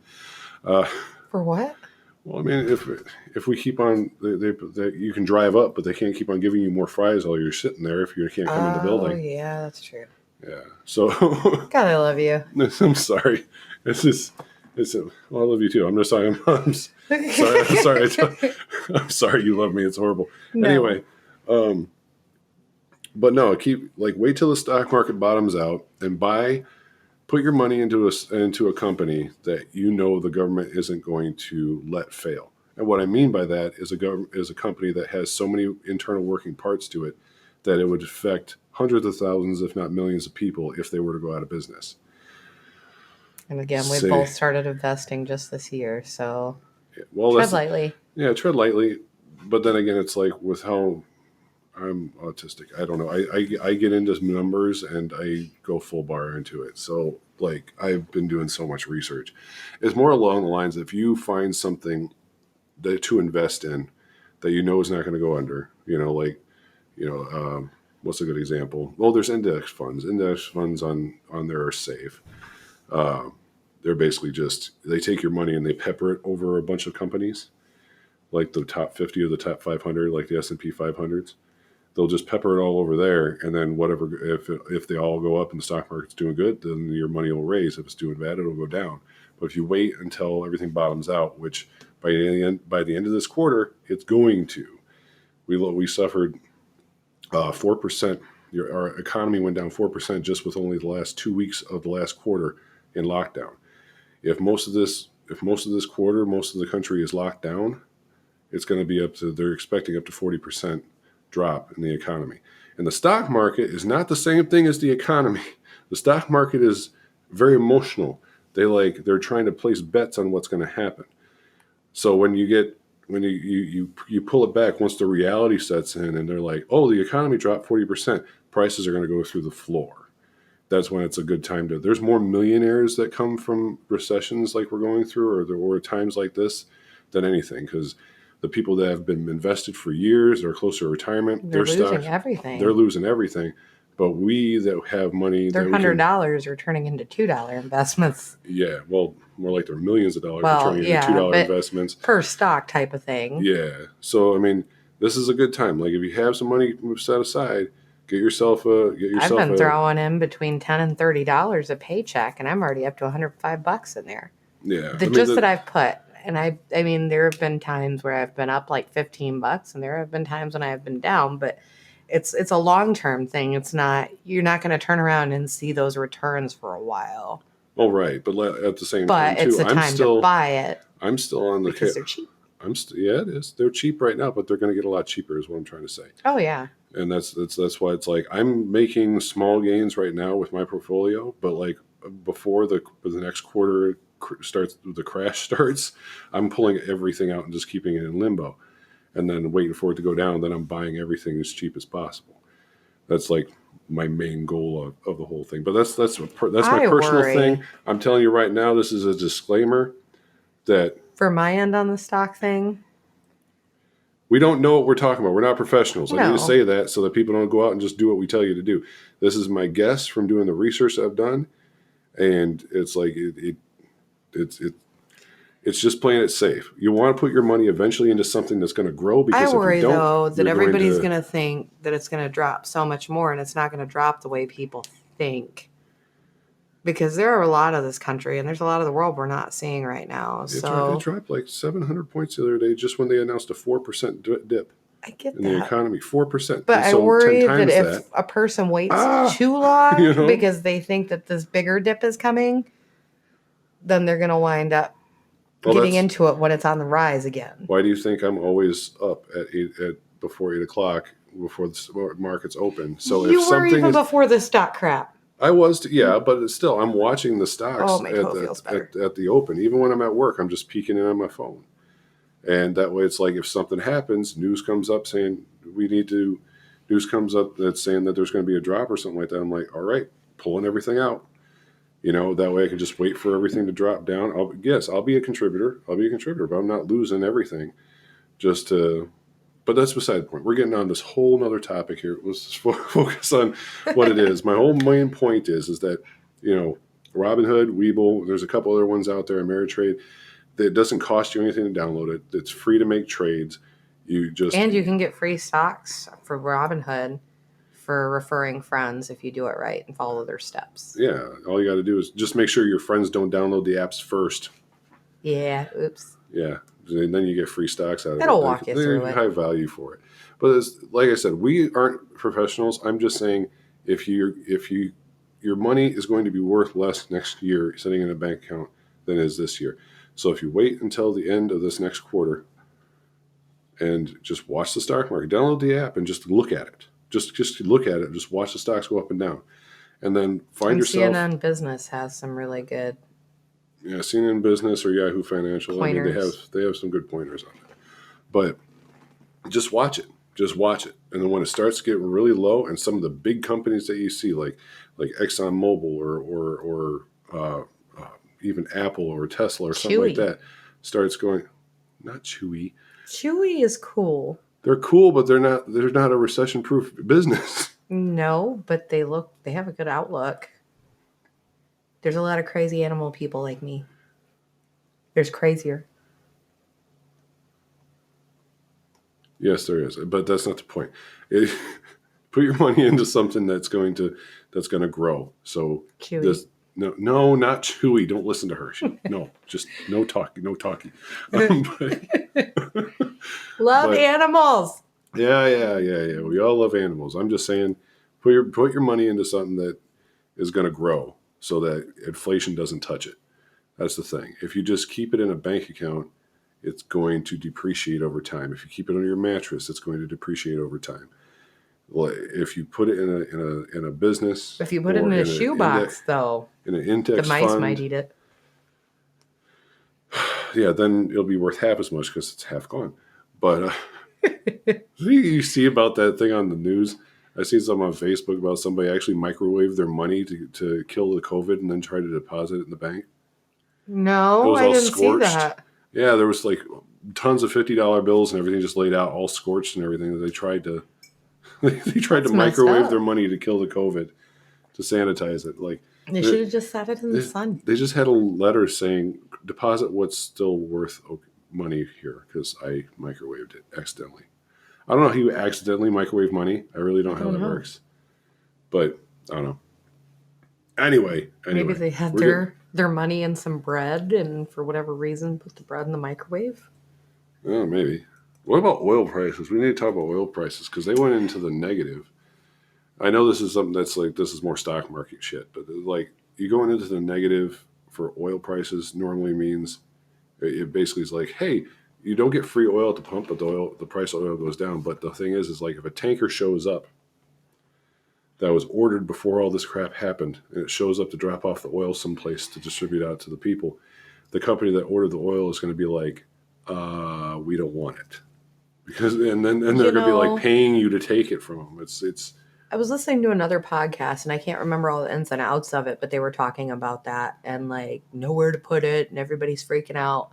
S2: For what?
S1: Well, I mean, if we keep on, you can drive up, but they can't keep on giving you more fries while you're sitting there if you can't come in the building.
S2: Oh, yeah, that's true.
S1: Yeah. So.
S2: God, I love you.
S1: I'm sorry. Well, I love you too. I'm just sorry. I'm sorry. I'm sorry you love me. It's horrible. No. Anyway, but no, wait till the stock market bottoms out and put your money into a company that you know the government isn't going to let fail. And what I mean by that is a company that has so many internal working parts to it that it would affect hundreds of thousands, if not millions of people if they were to go out of business.
S2: And again, we've both started investing just this year, so tread lightly.
S1: Yeah, tread lightly. But then again, it's like with how I'm autistic. I don't know. I get into numbers and I go full bar into it. So like I've been doing so much research. It's more along the lines, if you find something to invest in that you know is not going to go under, what's a good example? Well, there's index funds. Index funds on there are safe. They're basically they take your money and they pepper it over a bunch of companies, like the top 50 or the top 500, like the S&P 500s. They'll just pepper it all over there, and then whatever, if they all go up and the stock market's doing good, then your money will raise. If it's doing bad, it'll go down. But if you wait until everything bottoms out, which by the end of this quarter, it's going to. We suffered 4%. Our economy went down 4% just with only the last 2 weeks of the last quarter in lockdown. If most of this quarter, most of the country is locked down, it's going to be they're expecting up to 40% drop in the economy. And the stock market is not the same thing as the economy. The stock market is very emotional. They're trying to place bets on what's going to happen. So when you pull it back, once the reality sets in and they're like, oh, the economy dropped 40%, prices are going to go through the floor. That's when it's a good time there's more millionaires that come from recessions like we're going through or times like this than anything, because the people that have been invested for years or close to retirement,
S2: they're losing everything.
S1: They're losing everything. But we that have money,
S2: their $100 are turning into $2 investments.
S1: Yeah, well, more like they're millions of dollars turning into $2 investments
S2: per stock type of thing.
S1: Yeah, so I mean, this is a good time. Like if you have some money set aside, get yourself
S2: I've been throwing in between $10 and $30 a paycheck, and I'm already up to $105 in there.
S1: Yeah,
S2: that I've put. And I mean, there have been times where I've been up like $15, and there have been times when I have been down, but it's a long-term thing. You're not going to turn around and see those returns for a while.
S1: Oh, right. But at the same time, too,
S2: it's the time to buy it.
S1: I'm still on the
S2: because they're cheap.
S1: Yeah, it is. They're cheap right now, but they're going to get a lot cheaper is what I'm trying to say.
S2: Oh, yeah.
S1: And that's why it's like I'm making small gains right now with my portfolio, but like before the next quarter the crash starts, I'm pulling everything out and just keeping it in limbo, and then waiting for it to go down. Then I'm buying everything as cheap as possible. That's like my main goal of the whole thing. But that's my personal thing. I'm telling you right now, this is a disclaimer that
S2: for my end on the stock thing,
S1: we don't know what we're talking about. We're not professionals. I need to say that so that people don't go out and just do what we tell you to do. This is my guess from doing the research I've done, and it's like it's just playing it safe. You want to put your money eventually into something that's going to grow. Because
S2: I worry though that everybody's going to think that it's going to drop so much more, and it's not going to drop the way people think. Because there are a lot of this country, and there's a lot of the world we're not seeing right now. It
S1: dropped like 700 points the other day just when they announced a 4% dip.
S2: I get
S1: in the economy, 4%.
S2: But I worry that if a person waits too long because they think that this bigger dip is coming, then they're going to wind up getting into it when it's on the rise again.
S1: Why do you think I'm always up before 8 o'clock before the markets open? So
S2: you were even before the stock crap.
S1: I was, yeah, but it's still, I'm watching the
S2: Oh,
S1: stocks
S2: my
S1: at
S2: toe feels better.
S1: the open. Even when I'm at work, I'm just peeking in on my phone. And that way it's like if something happens, news comes up saying news comes up that's saying that there's going to be a drop or something like that. I'm like, all right, pulling everything out. That way I can just wait for everything to drop down. I'll be a contributor. But I'm not losing everything just to. But that's beside the point. We're getting on this whole nother topic here. Let's just focus on what it is. My whole main point is that, Robinhood, Webull, there's a couple other ones out there, Ameritrade. It doesn't cost you anything to download it. It's free to make trades.
S2: And you can get free stocks for Robinhood for referring friends if you do it right and follow their steps.
S1: Yeah, all you got to do is just make sure your friends don't download the apps first.
S2: Yeah, oops.
S1: Yeah, and then you get free stocks out of it.
S2: That'll walk you through it.
S1: High value for it. But like I said, we aren't professionals. I'm just saying if your money is going to be worth less next year sitting in a bank account than it is this year. So if you wait until the end of this next quarter and just watch the stock market, download the app and just look at it. Just look at it. Just watch the stocks go up and down, and then find yourself.
S2: CNN Business has some really good.
S1: Yeah, CNN Business or Yahoo Financial.
S2: Pointers.
S1: I mean, they have some good pointers on it. But just watch it. And then when it starts getting really low, and some of the big companies that you see, like ExxonMobil or even Apple or Tesla or something like that, starts going, not Chewy.
S2: Chewy is cool.
S1: They're cool, but they're not a recession-proof business.
S2: No, but they have a good outlook. There's a lot of crazy animal people like me. There's crazier.
S1: Yes, there is, but that's not the point. Put your money into something that's going to grow. So
S2: Chewy.
S1: No, not Chewy. Don't listen to her. Just no talking.
S2: Love animals.
S1: Yeah. We all love animals. I'm just saying, put your money into something that is going to grow, so that inflation doesn't touch it. That's the thing. If you just keep it in a bank account, it's going to depreciate over time. If you keep it under your mattress, it's going to depreciate over time. Well, if you put it in a business,
S2: if you put it in a shoebox, though,
S1: in an index
S2: the mice
S1: fund,
S2: might eat it.
S1: Yeah, then it'll be worth half as much because it's half gone. But you see about that thing on the news? I see something on Facebook about somebody actually microwaved their money to kill the COVID and then try to deposit it in the bank.
S2: No, I didn't see that.
S1: Yeah, there was like tons of $50 bills and everything just laid out, all scorched and everything. They tried to microwave their money to kill the COVID, to sanitize it. Like
S2: they should have just sat it in the sun.
S1: They just had a letter saying deposit what's still worth money here because I microwaved it accidentally. I don't know how you accidentally microwave money. I really don't know how that works, but I don't know. Anyway,
S2: maybe they had their money in some bread and for whatever reason put the bread in the microwave.
S1: Oh, maybe. What about oil prices? We need to talk about oil prices because they went into the negative. I know this is something that's like, this is more stock market shit, but like you going into the negative for oil prices normally means it basically is like, hey, you don't get free oil at the pump, but the price of oil goes down. But the thing is like if a tanker shows up that was ordered before all this crap happened, and it shows up to drop off the oil someplace to distribute out to the people, the company that ordered the oil is going to be like, we don't want it. Because and then they're going to be like paying you to take it from them. It's.
S2: I was listening to another podcast, and I can't remember all the ins and outs of it, but they were talking about that and like nowhere to put it, and everybody's freaking out.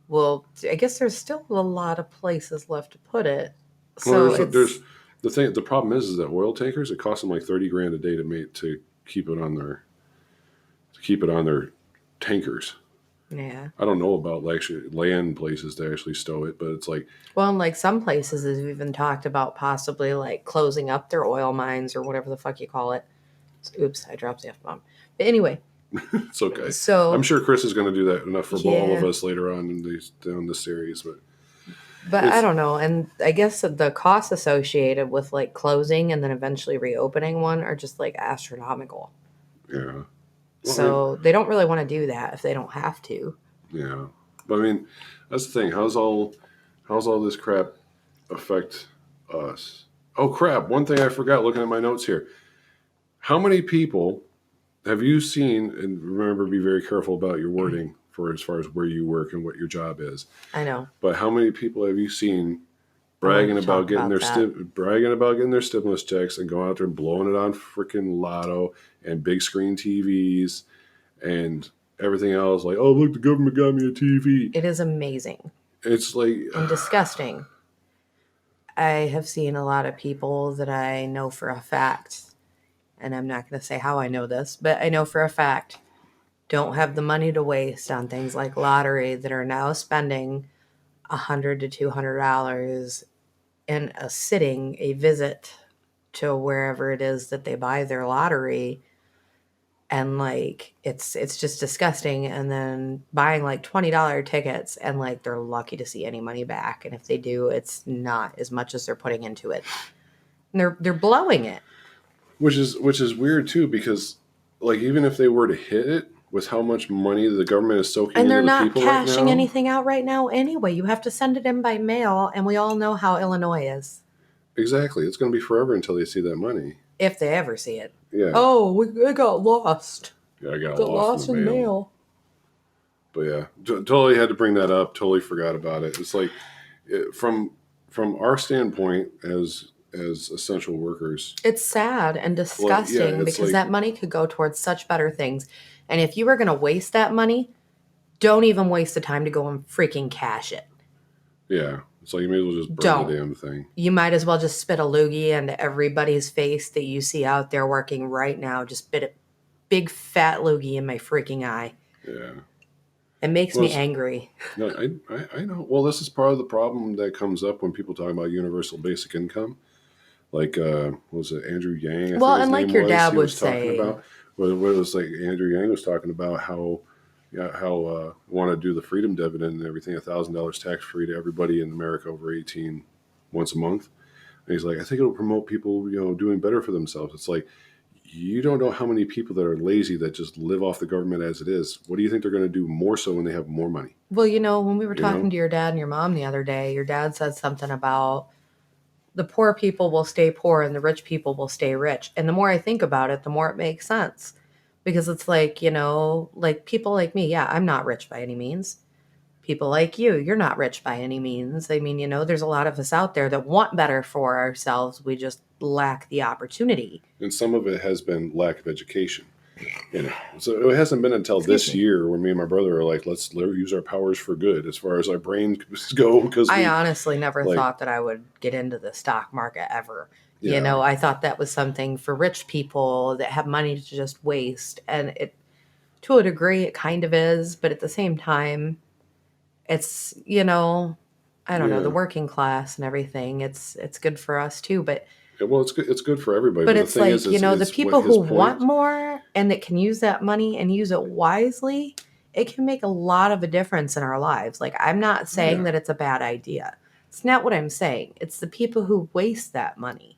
S2: Well, I guess there's still a lot of places left to put it. So
S1: there's the problem is that oil tankers, it costs them like $30,000 a day to keep it on their tankers.
S2: Yeah.
S1: I don't know about actually land places to actually stow it, but it's like,
S2: well, and like some places have even talked about possibly like closing up their oil mines or whatever the fuck you call it. Oops, I dropped the F-bomb. But anyway.
S1: It's okay.
S2: So
S1: I'm sure Chris is going to do that enough for all of us later on in the series,
S2: but I don't know. And I guess the costs associated with like closing and then eventually reopening one are just like astronomical.
S1: Yeah.
S2: Well, so they don't really want to do that if they don't have to.
S1: Yeah. But I mean, that's the thing. How's all this crap affect us? Oh crap. One thing I forgot looking at my notes here. How many people have you seen, and remember, be very careful about your wording for as far as where you work and what your job is.
S2: I know.
S1: But how many people have you seen
S2: I wanted
S1: bragging
S2: to
S1: about
S2: talk
S1: getting
S2: about that.
S1: bragging about getting their stimulus checks and going out there and blowing it on freaking lotto and big screen TVs and everything else? Like, oh look, the government got me a TV.
S2: It is amazing
S1: It's like
S2: and disgusting. I have seen a lot of people that I know for a fact, and I'm not going to say how I know this, but I know for a fact don't have the money to waste on things like lottery that are now spending $100 to $200 in a visit to wherever it is that they buy their lottery. And like it's just disgusting, and then buying like $20 tickets, and like they're lucky to see any money back, and if they do, it's not as much as they're putting into it, and they're blowing it.
S1: which is weird too, because like even if they were to hit it with how much money the government is soaking
S2: And
S1: into
S2: they're
S1: the
S2: not
S1: people right
S2: cashing
S1: now.
S2: anything out right now anyway. You have to send it in by mail, and we all know how Illinois is.
S1: Exactly. It's going to be forever until they see that money.
S2: If they ever see it.
S1: Yeah.
S2: Oh, it got lost.
S1: Yeah, I got
S2: Lost
S1: in the mail. But yeah, totally had to bring that up. Totally forgot about it. It's like from our standpoint as essential workers,
S2: It's sad and disgusting because
S1: like,
S2: that money could go towards such better things. And if you were going to waste that money, don't even waste the time to go and freaking cash it.
S1: Yeah. It's like you may as well just burn
S2: Don't.
S1: the damn thing.
S2: You might as well just spit a loogie into everybody's face that you see out there working right now. Just spit a big fat loogie in my freaking eye.
S1: Yeah.
S2: It makes me angry.
S1: No, I know. Well, this is part of the problem that comes up when people talk about universal basic income. Like, was it Andrew Yang?
S2: Well, and like your dad would say,
S1: about, what it was like Andrew Yang was talking about how want to do the freedom dividend and everything, $1,000 tax free to everybody in America over 18 once a month. And he's like, I think it'll promote people, doing better for themselves. It's like, you don't know how many people that are lazy that just live off the government as it is. What do you think they're going to do more so when they have more money?
S2: Well, when we were talking to your dad and your mom the other day, your dad said something about the poor people will stay poor and the rich people will stay rich. And the more I think about it, the more it makes sense. Because it's like, like people like me, yeah, I'm not rich by any means. People like you're not rich by any means. I mean, there's a lot of us out there that want better for ourselves. We just lack the opportunity.
S1: And some of it has been lack of education. So it hasn't been until this year when me and my brother are like, let's use our powers for good as far as our brains go. Because
S2: I honestly never thought that I would get into the stock market ever.
S1: Yeah.
S2: I thought that was something for rich people that have money to just waste. And it, to a degree, it kind of is. But at the same time, it's, I don't know, the working class and everything. It's good for us too. But
S1: well, it's good for everybody.
S2: But it's like, the people who want more and that can use that money and use it wisely, it can make a lot of a difference in our lives. Like, I'm not saying that it's a bad idea. It's not what I'm saying. It's the people who waste that money.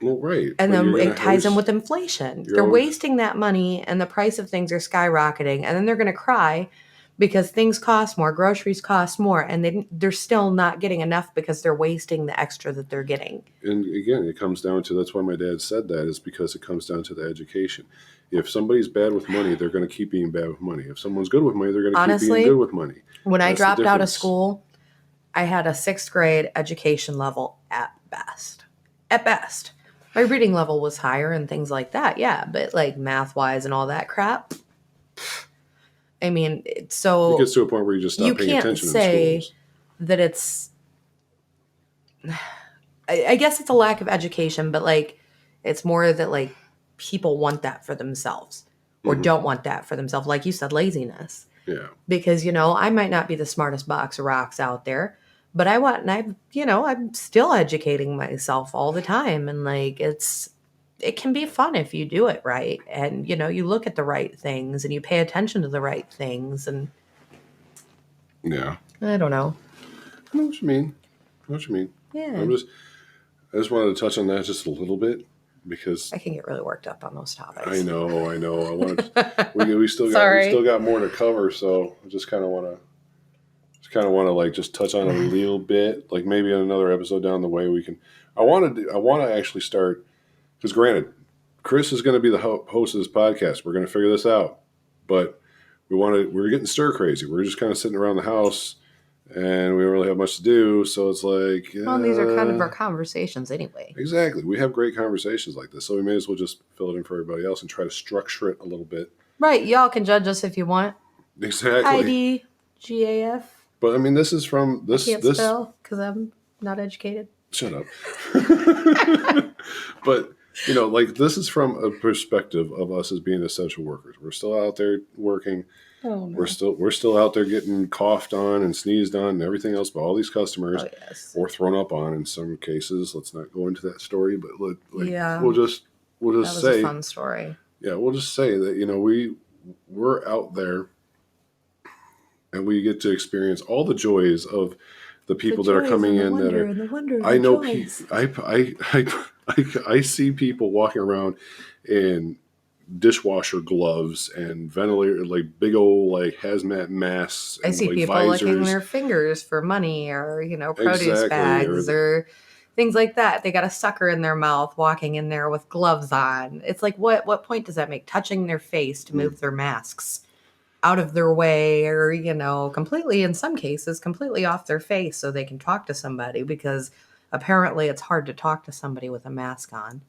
S1: Well, right.
S2: And then it ties in with inflation. They're wasting that money and the price of things are skyrocketing. And then they're going to cry because things cost more, groceries cost more, and they're still not getting enough because they're wasting the extra that they're getting.
S1: And again, it comes down to, that's why my dad said that, is because it comes down to the education. If somebody's bad with money, they're going to keep being bad with money. If someone's good with money, they're going to keep being good with money.
S2: When I dropped out of school, I had a 6th grade education level at best. At best. My reading level was higher and things like that, yeah, but like math-wise and all that crap, I mean, so
S1: it gets to a point where you just stop paying attention in schools. You can't say
S2: that it's, I guess it's a lack of education, but like, it's more that like people want that for themselves or don't want that for themselves. Like you said, laziness.
S1: Yeah.
S2: Because, I might not be the smartest box of rocks out there, but I'm still educating myself all the time. And like, it can be fun if you do it right. And, you look at the right things and you pay attention to the right things. And
S1: yeah,
S2: I don't know.
S1: I know what you mean.
S2: Yeah.
S1: I just wanted to touch on that just a little bit because
S2: I can get really worked up on those topics.
S1: I know. I wanted we still got more to cover. So I just kind of want to like just touch on a little bit, like maybe in another episode down the way we can. I want to actually start, because granted, Chris is going to be the host of this podcast. We're going to figure this out, but we're getting stir crazy. We're just kind of sitting around the house and we don't really have much to do. So it's like,
S2: well, these are kind of our conversations anyway.
S1: Exactly. We have great conversations like this. So we may as well just fill it in for everybody else and try to structure it a little bit.
S2: Right. Y'all can judge us if you want.
S1: Exactly.
S2: IDGAF.
S1: But I mean, this is from this.
S2: I can't spell because I'm not educated.
S1: Shut up. But like this is from a perspective of us as being essential workers. We're still out there working.
S2: Oh, no.
S1: We're still out there getting coughed on and sneezed on and everything else by all these customers, or thrown up on in some cases. Let's not go into that story, but we'll just
S2: that was
S1: say
S2: a fun story.
S1: Yeah, we'll just say that we're out there and we get to experience all the joys of the people that are coming in that are. I know I see people walking around in dishwasher gloves and ventilator, like big old like hazmat masks. And
S2: I see people
S1: visors.
S2: licking their fingers for money or produce bags or things like that. They got a sucker in their mouth walking in there with gloves on. It's like, what point does that make? Touching their face to move their masks out of their way or, completely, in some cases, completely off their face so they can talk to somebody, because apparently it's hard to talk to somebody with a mask on.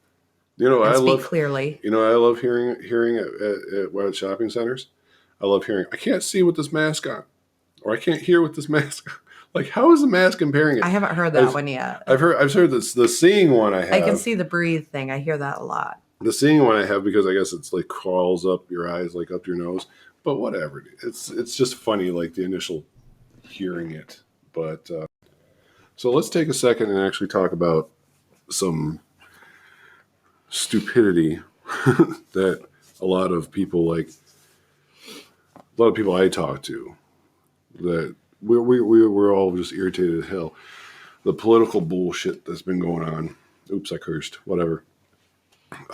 S1: I love
S2: clearly.
S1: I love hearing at shopping centers. I love hearing, I can't see with this mask on, or I can't hear with this mask on. Like, how is the mask comparing it?
S2: I haven't heard that one yet.
S1: I've heard this. The seeing one I have.
S2: I can see the breathe thing. I hear that a lot.
S1: The seeing one I have because I guess it's like crawls up your eyes, like up your nose. But whatever. It's just funny, like the initial hearing it. But so let's take a second and actually talk about some stupidity that a lot of people I talk to, that we're all just irritated as hell. The political bullshit that's been going on. Oops, I cursed. Whatever.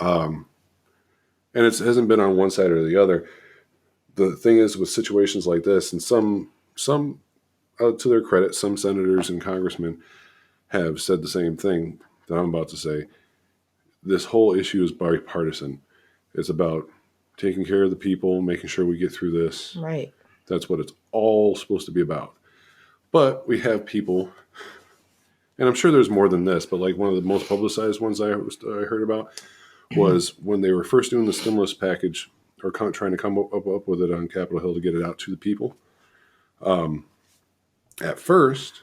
S1: And it hasn't been on one side or the other. The thing is, with situations like this, and some to their credit, some senators and congressmen have said the same thing that I'm about to say. This whole issue is bipartisan. It's about taking care of the people, making sure we get through this.
S2: Right.
S1: That's what it's all supposed to be about. But we have people, and I'm sure there's more than this, but like one of the most publicized ones I heard about was when they were first doing the stimulus package, or trying to come up with it on Capitol Hill to get it out to the people. At first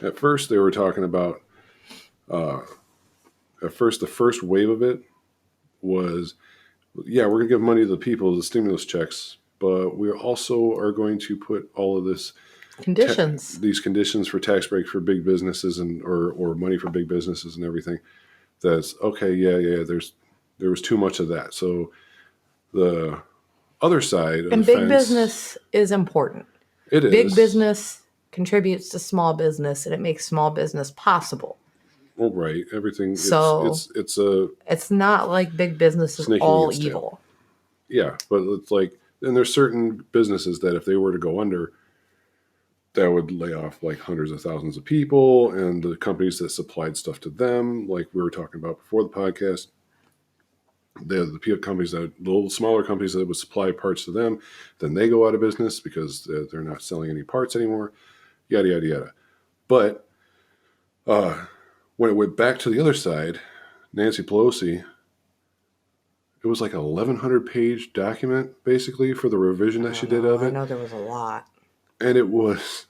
S1: they were talking about, the first wave of it was, yeah, we're going to give money to the people, the stimulus checks, but we also are going to put all of this these conditions for tax breaks for big businesses or money for big businesses and everything. That's okay. Yeah. There was too much of that. So the other side of
S2: and
S1: the
S2: big
S1: fence,
S2: business is important.
S1: It is.
S2: Big business contributes to small business, and it makes small business possible.
S1: Well, right. Everything.
S2: So it's not like big business is all evil.
S1: Yeah, but it's like, and there's certain businesses that if they were to go under, that would lay off like hundreds of thousands of people, and the companies that supplied stuff to them, like we were talking about before the podcast, the companies the little smaller companies that would supply parts to them, then they go out of business because they're not selling any parts anymore, yada, yada, yada. But when it went back to the other side, Nancy Pelosi, it was like an 1,100-page document, basically, for the revision that she did of it.
S2: I know there was a lot.
S1: And it was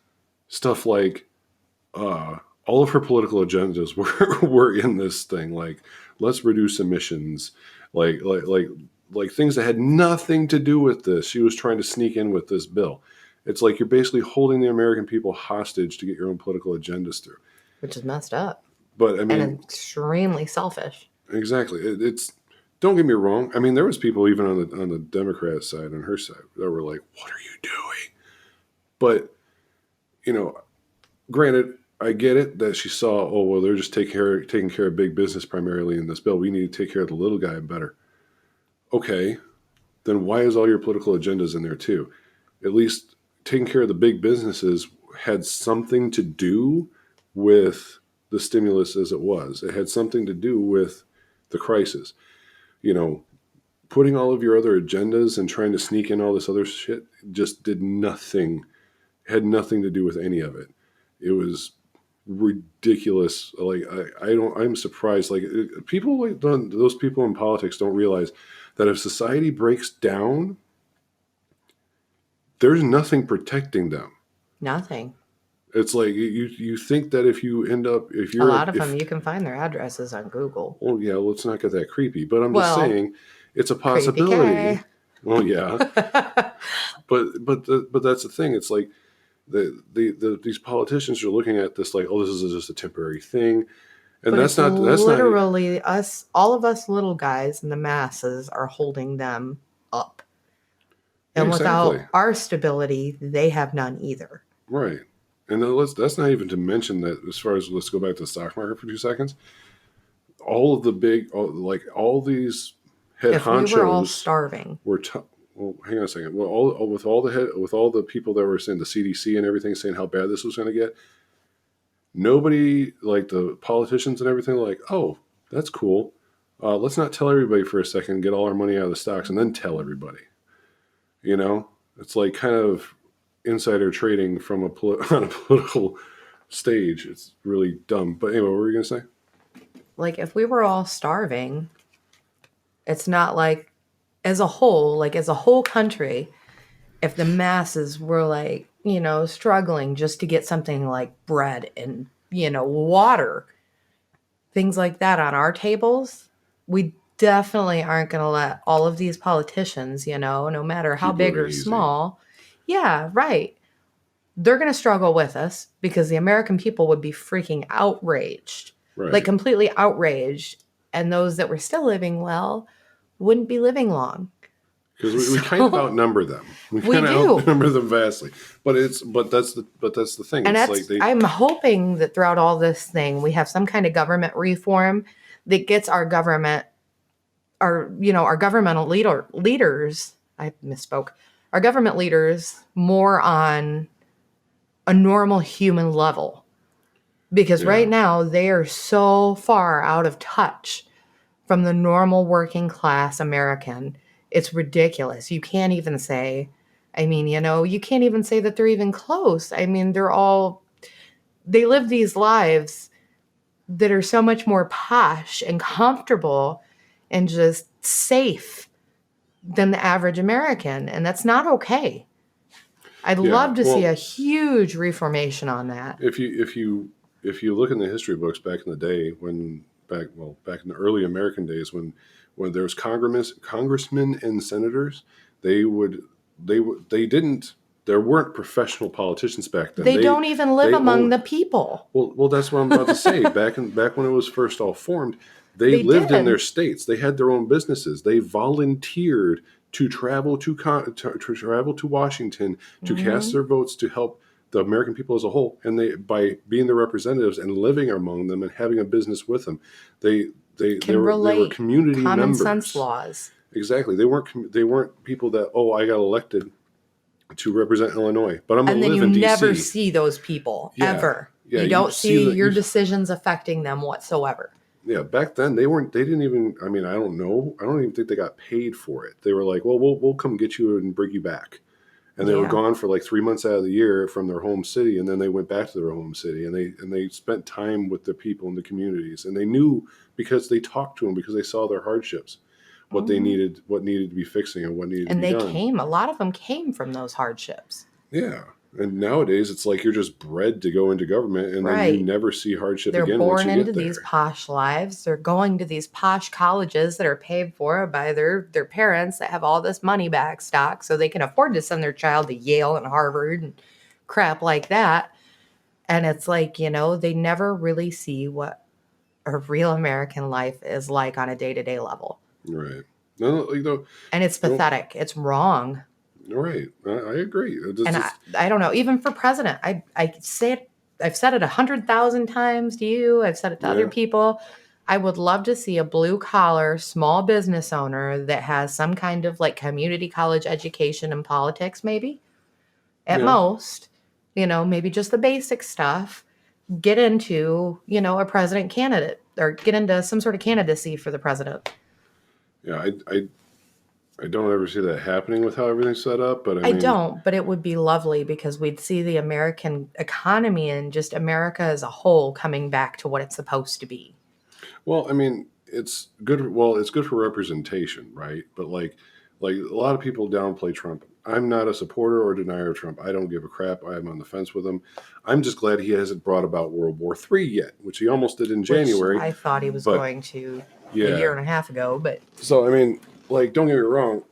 S1: stuff like all of her political agendas were in this thing. Like, let's reduce emissions. Like things that had nothing to do with this. She was trying to sneak in with this bill. It's like you're basically holding the American people hostage to get your own political agendas through.
S2: Which is messed up.
S1: But I mean,
S2: and extremely selfish.
S1: Exactly. It's don't get me wrong. I mean, there was people even on the Democrat side, on her side, that were like, "What are you doing?" But granted, I get it that she saw, oh well, they're just taking care of big business primarily in this bill. We need to take care of the little guy better. Okay, then why is all your political agendas in there too? At least taking care of the big businesses had something to do with the stimulus as it was. It had something to do with the crisis. you know, putting all of your other agendas and trying to sneak in all this other shit just did nothing, had nothing to do with any of it. It was ridiculous. Like I'm surprised. Like people like those people in politics don't realize that if society breaks down, there's nothing protecting them.
S2: Nothing.
S1: It's like you think that if you end up if
S2: A
S1: you're
S2: lot of
S1: if
S2: them, you can find their addresses on Google.
S1: well yeah, let's not get that creepy, but I'm just
S2: Well,
S1: saying it's a
S2: creepy
S1: possibility.
S2: K.
S1: Well, yeah, but that's the thing. It's like these politicians are looking at this like, oh, this is just a temporary thing, and
S2: But it's
S1: that's not
S2: literally us, all of us little guys and the masses are holding them up. And
S1: exactly
S2: without our stability, they have none either.
S1: right. And then that's not even to mention that as far as let's go back to the stock market for 2 seconds. All of the big like all these head
S2: If we were all
S1: honchos
S2: starving,
S1: were well, hang on a second. Well, with all the with all the people that were saying the CDC and everything saying how bad this was going to get, nobody like the politicians and everything like, oh, that's cool. Let's not tell everybody for a second, get all our money out of the stocks, and then tell everybody. You know, it's like kind of insider trading from on a political stage. It's really dumb. But anyway, what were you going to say?
S2: like if we were all starving, it's not like as a whole, like as a whole country, if the masses were like, struggling just to get something like bread and, water, things like that on our tables, we definitely aren't going to let all of these politicians, no matter how
S1: Keep
S2: big
S1: living
S2: or
S1: easy.
S2: small, yeah, right. They're going to struggle with us because the American people would be freaking outraged, like
S1: Right.
S2: completely outraged. And those that were still living well wouldn't be living long.
S1: Because we kind of
S2: So
S1: outnumber them. We
S2: we
S1: kind of
S2: do.
S1: outnumber them vastly. But that's the thing.
S2: And
S1: It's like
S2: I'm hoping that throughout all this thing, we have some kind of government reform that gets our government, our governmental leaders, I misspoke, our government leaders more on a normal human level. Because
S1: yeah.
S2: right now they are so far out of touch from the normal working class American. It's ridiculous. You can't even say, you can't even say that they're even close. I mean, they live these lives that are so much more posh and comfortable and just safe than the average American. And that's not okay. I'd
S1: Yeah.
S2: love to see a
S1: Well,
S2: huge reformation on that.
S1: if you look in the history books back in the day back in the early American days when there was congressmen and senators, they didn't there weren't professional politicians back then.
S2: They don't even live
S1: They
S2: among
S1: owned
S2: the people.
S1: well that's what I'm about to say. Back when it was first all formed, they
S2: They
S1: lived in their
S2: did.
S1: states. They had their own businesses. They volunteered to travel to travel to Washington to cast
S2: Mhm.
S1: their votes to help the American people as a whole. And they by being the representatives and living among them and having a business with them, they
S2: Can
S1: they were
S2: relate
S1: community
S2: common sense
S1: members.
S2: laws.
S1: Exactly. They weren't people that I got elected to represent Illinois, but I'm gonna
S2: And then
S1: live
S2: you
S1: in
S2: never
S1: D.C.
S2: see those people
S1: Yeah,
S2: ever.
S1: yeah.
S2: You
S1: You
S2: don't
S1: see
S2: see
S1: that
S2: your
S1: you
S2: decisions affecting them whatsoever.
S1: Yeah, back then they weren't. They didn't even. I mean, I don't know. I don't even think they got paid for it. They were like, "Well, we'll come get you and bring you back," and they were
S2: Yeah.
S1: gone for like 3 months out of the year from their home city, and then they went back to their home city, and they spent time with the people in the communities, and they knew because they talked to them because they saw their hardships,
S2: Mhm.
S1: what needed to be fixing, and what needed to
S2: And
S1: be done.
S2: a lot of them came from those hardships.
S1: Yeah, and nowadays it's like you're just bred to go into government, and then you
S2: Right.
S1: never see hardship
S2: They're
S1: again once
S2: born
S1: you
S2: into
S1: get
S2: these
S1: there.
S2: posh lives. They're going to these posh colleges that are paid for by their parents that have all this money back stock so they can afford to send their child to Yale and Harvard and crap like that. And it's like, they never really see what a real American life is like on a day-to-day level.
S1: Right? No,
S2: And it's
S1: don't.
S2: pathetic. It's wrong.
S1: Right. I agree. It's
S2: And
S1: just
S2: I don't know, even for president, I say it, I've said it 100,000 times to you. I've said it to other
S1: yeah,
S2: people. I would love to see a blue collar small business owner that has some kind of like community college education in politics, maybe at
S1: yeah,
S2: most, maybe just the basic stuff, get into, a president candidate or get into some sort of candidacy for the president.
S1: Yeah, I don't ever see that happening with how everything's set up, but I
S2: I
S1: mean,
S2: don't, but it would be lovely because we'd see the American economy and just America as a whole coming back to what it's supposed to be.
S1: well, I mean, it's good. Well, it's good for representation, right? But like a lot of people downplay Trump. I'm not a supporter or denier of Trump. I don't give a crap. I'm on the fence with him. I'm just glad he hasn't brought about World War III yet, which he almost did in
S2: Which
S1: January.
S2: I thought he was
S1: But
S2: going to a
S1: yeah,
S2: year and a half ago, but
S1: so I mean, like, don't get me wrong.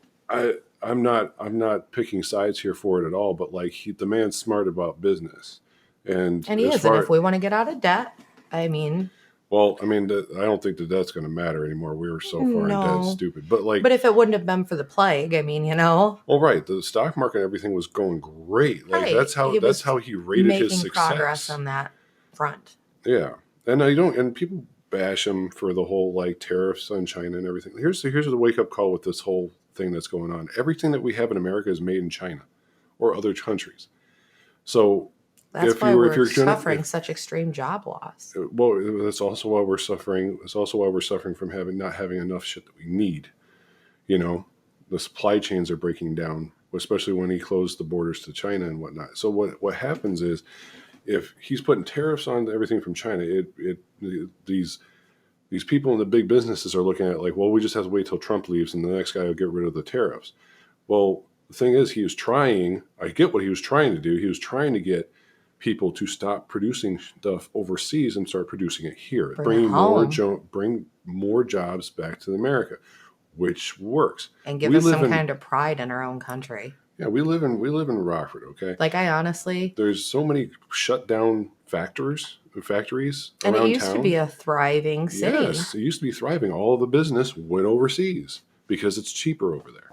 S1: I'm not picking sides here for it at all. But like, the man's smart about business, and
S2: and he
S1: as
S2: is. And if
S1: far
S2: we want to get out of debt, I mean,
S1: well, I mean, I don't think that that's going to matter anymore. We were so far in debt,
S2: no.
S1: stupid. But like,
S2: But if it wouldn't have been for the plague, I mean,
S1: well, right, the stock market and everything was going great. Like
S2: right, he
S1: that's
S2: was
S1: how he rated his
S2: making progress
S1: success.
S2: on that front.
S1: Yeah, and I don't. And people bash him for the whole like tariffs on China and everything. Here's the wake up call with this whole thing that's going on. Everything that we have in America is made in China or other countries. So
S2: That's why
S1: if
S2: we're
S1: you're gonna
S2: suffering such extreme job loss.
S1: well, that's also why we're suffering. It's also why we're suffering from not having enough shit that we need. You know, the supply chains are breaking down, especially when he closed the borders to China and whatnot. So what happens is if he's putting tariffs on everything from China, these people in the big businesses are looking at like, well, we just have to wait till Trump leaves and the next guy will get rid of the tariffs. Well, the thing is, he was trying. I get what he was trying to do. He was trying to get people to stop producing stuff overseas and start producing it here,
S2: Bring it home
S1: bring more jobs back to America, which works.
S2: and give
S1: We
S2: us
S1: live
S2: some
S1: in
S2: kind of pride in our own country.
S1: yeah, we live in Rockford. Okay,
S2: Like I honestly,
S1: there's so many shut down factories
S2: and it
S1: around
S2: used to be
S1: town.
S2: a thriving city.
S1: Yes, it used to be thriving. All the business went overseas because it's cheaper over there.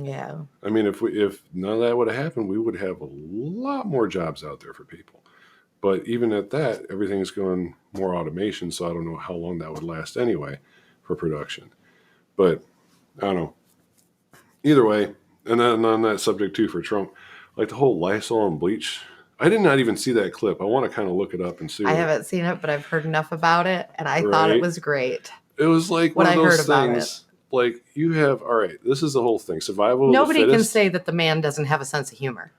S2: Yeah.
S1: I mean, if none of that would have happened, we would have a lot more jobs out there for people. But even at that, everything's going more automation, so I don't know how long that would last anyway for production. But I don't know. Either way, and then on that subject too for Trump, like the whole Lysol and bleach. I did not even see that clip. I want to kind of look it up and see
S2: I
S1: what
S2: haven't seen it, but I've heard enough about it and I thought it
S1: right.
S2: was great.
S1: It was like
S2: What
S1: one of
S2: I heard
S1: those
S2: about it.
S1: things. Like you have all right. This is the whole thing. Survival of the
S2: Nobody can
S1: fittest.
S2: say that the man doesn't have a sense of humor.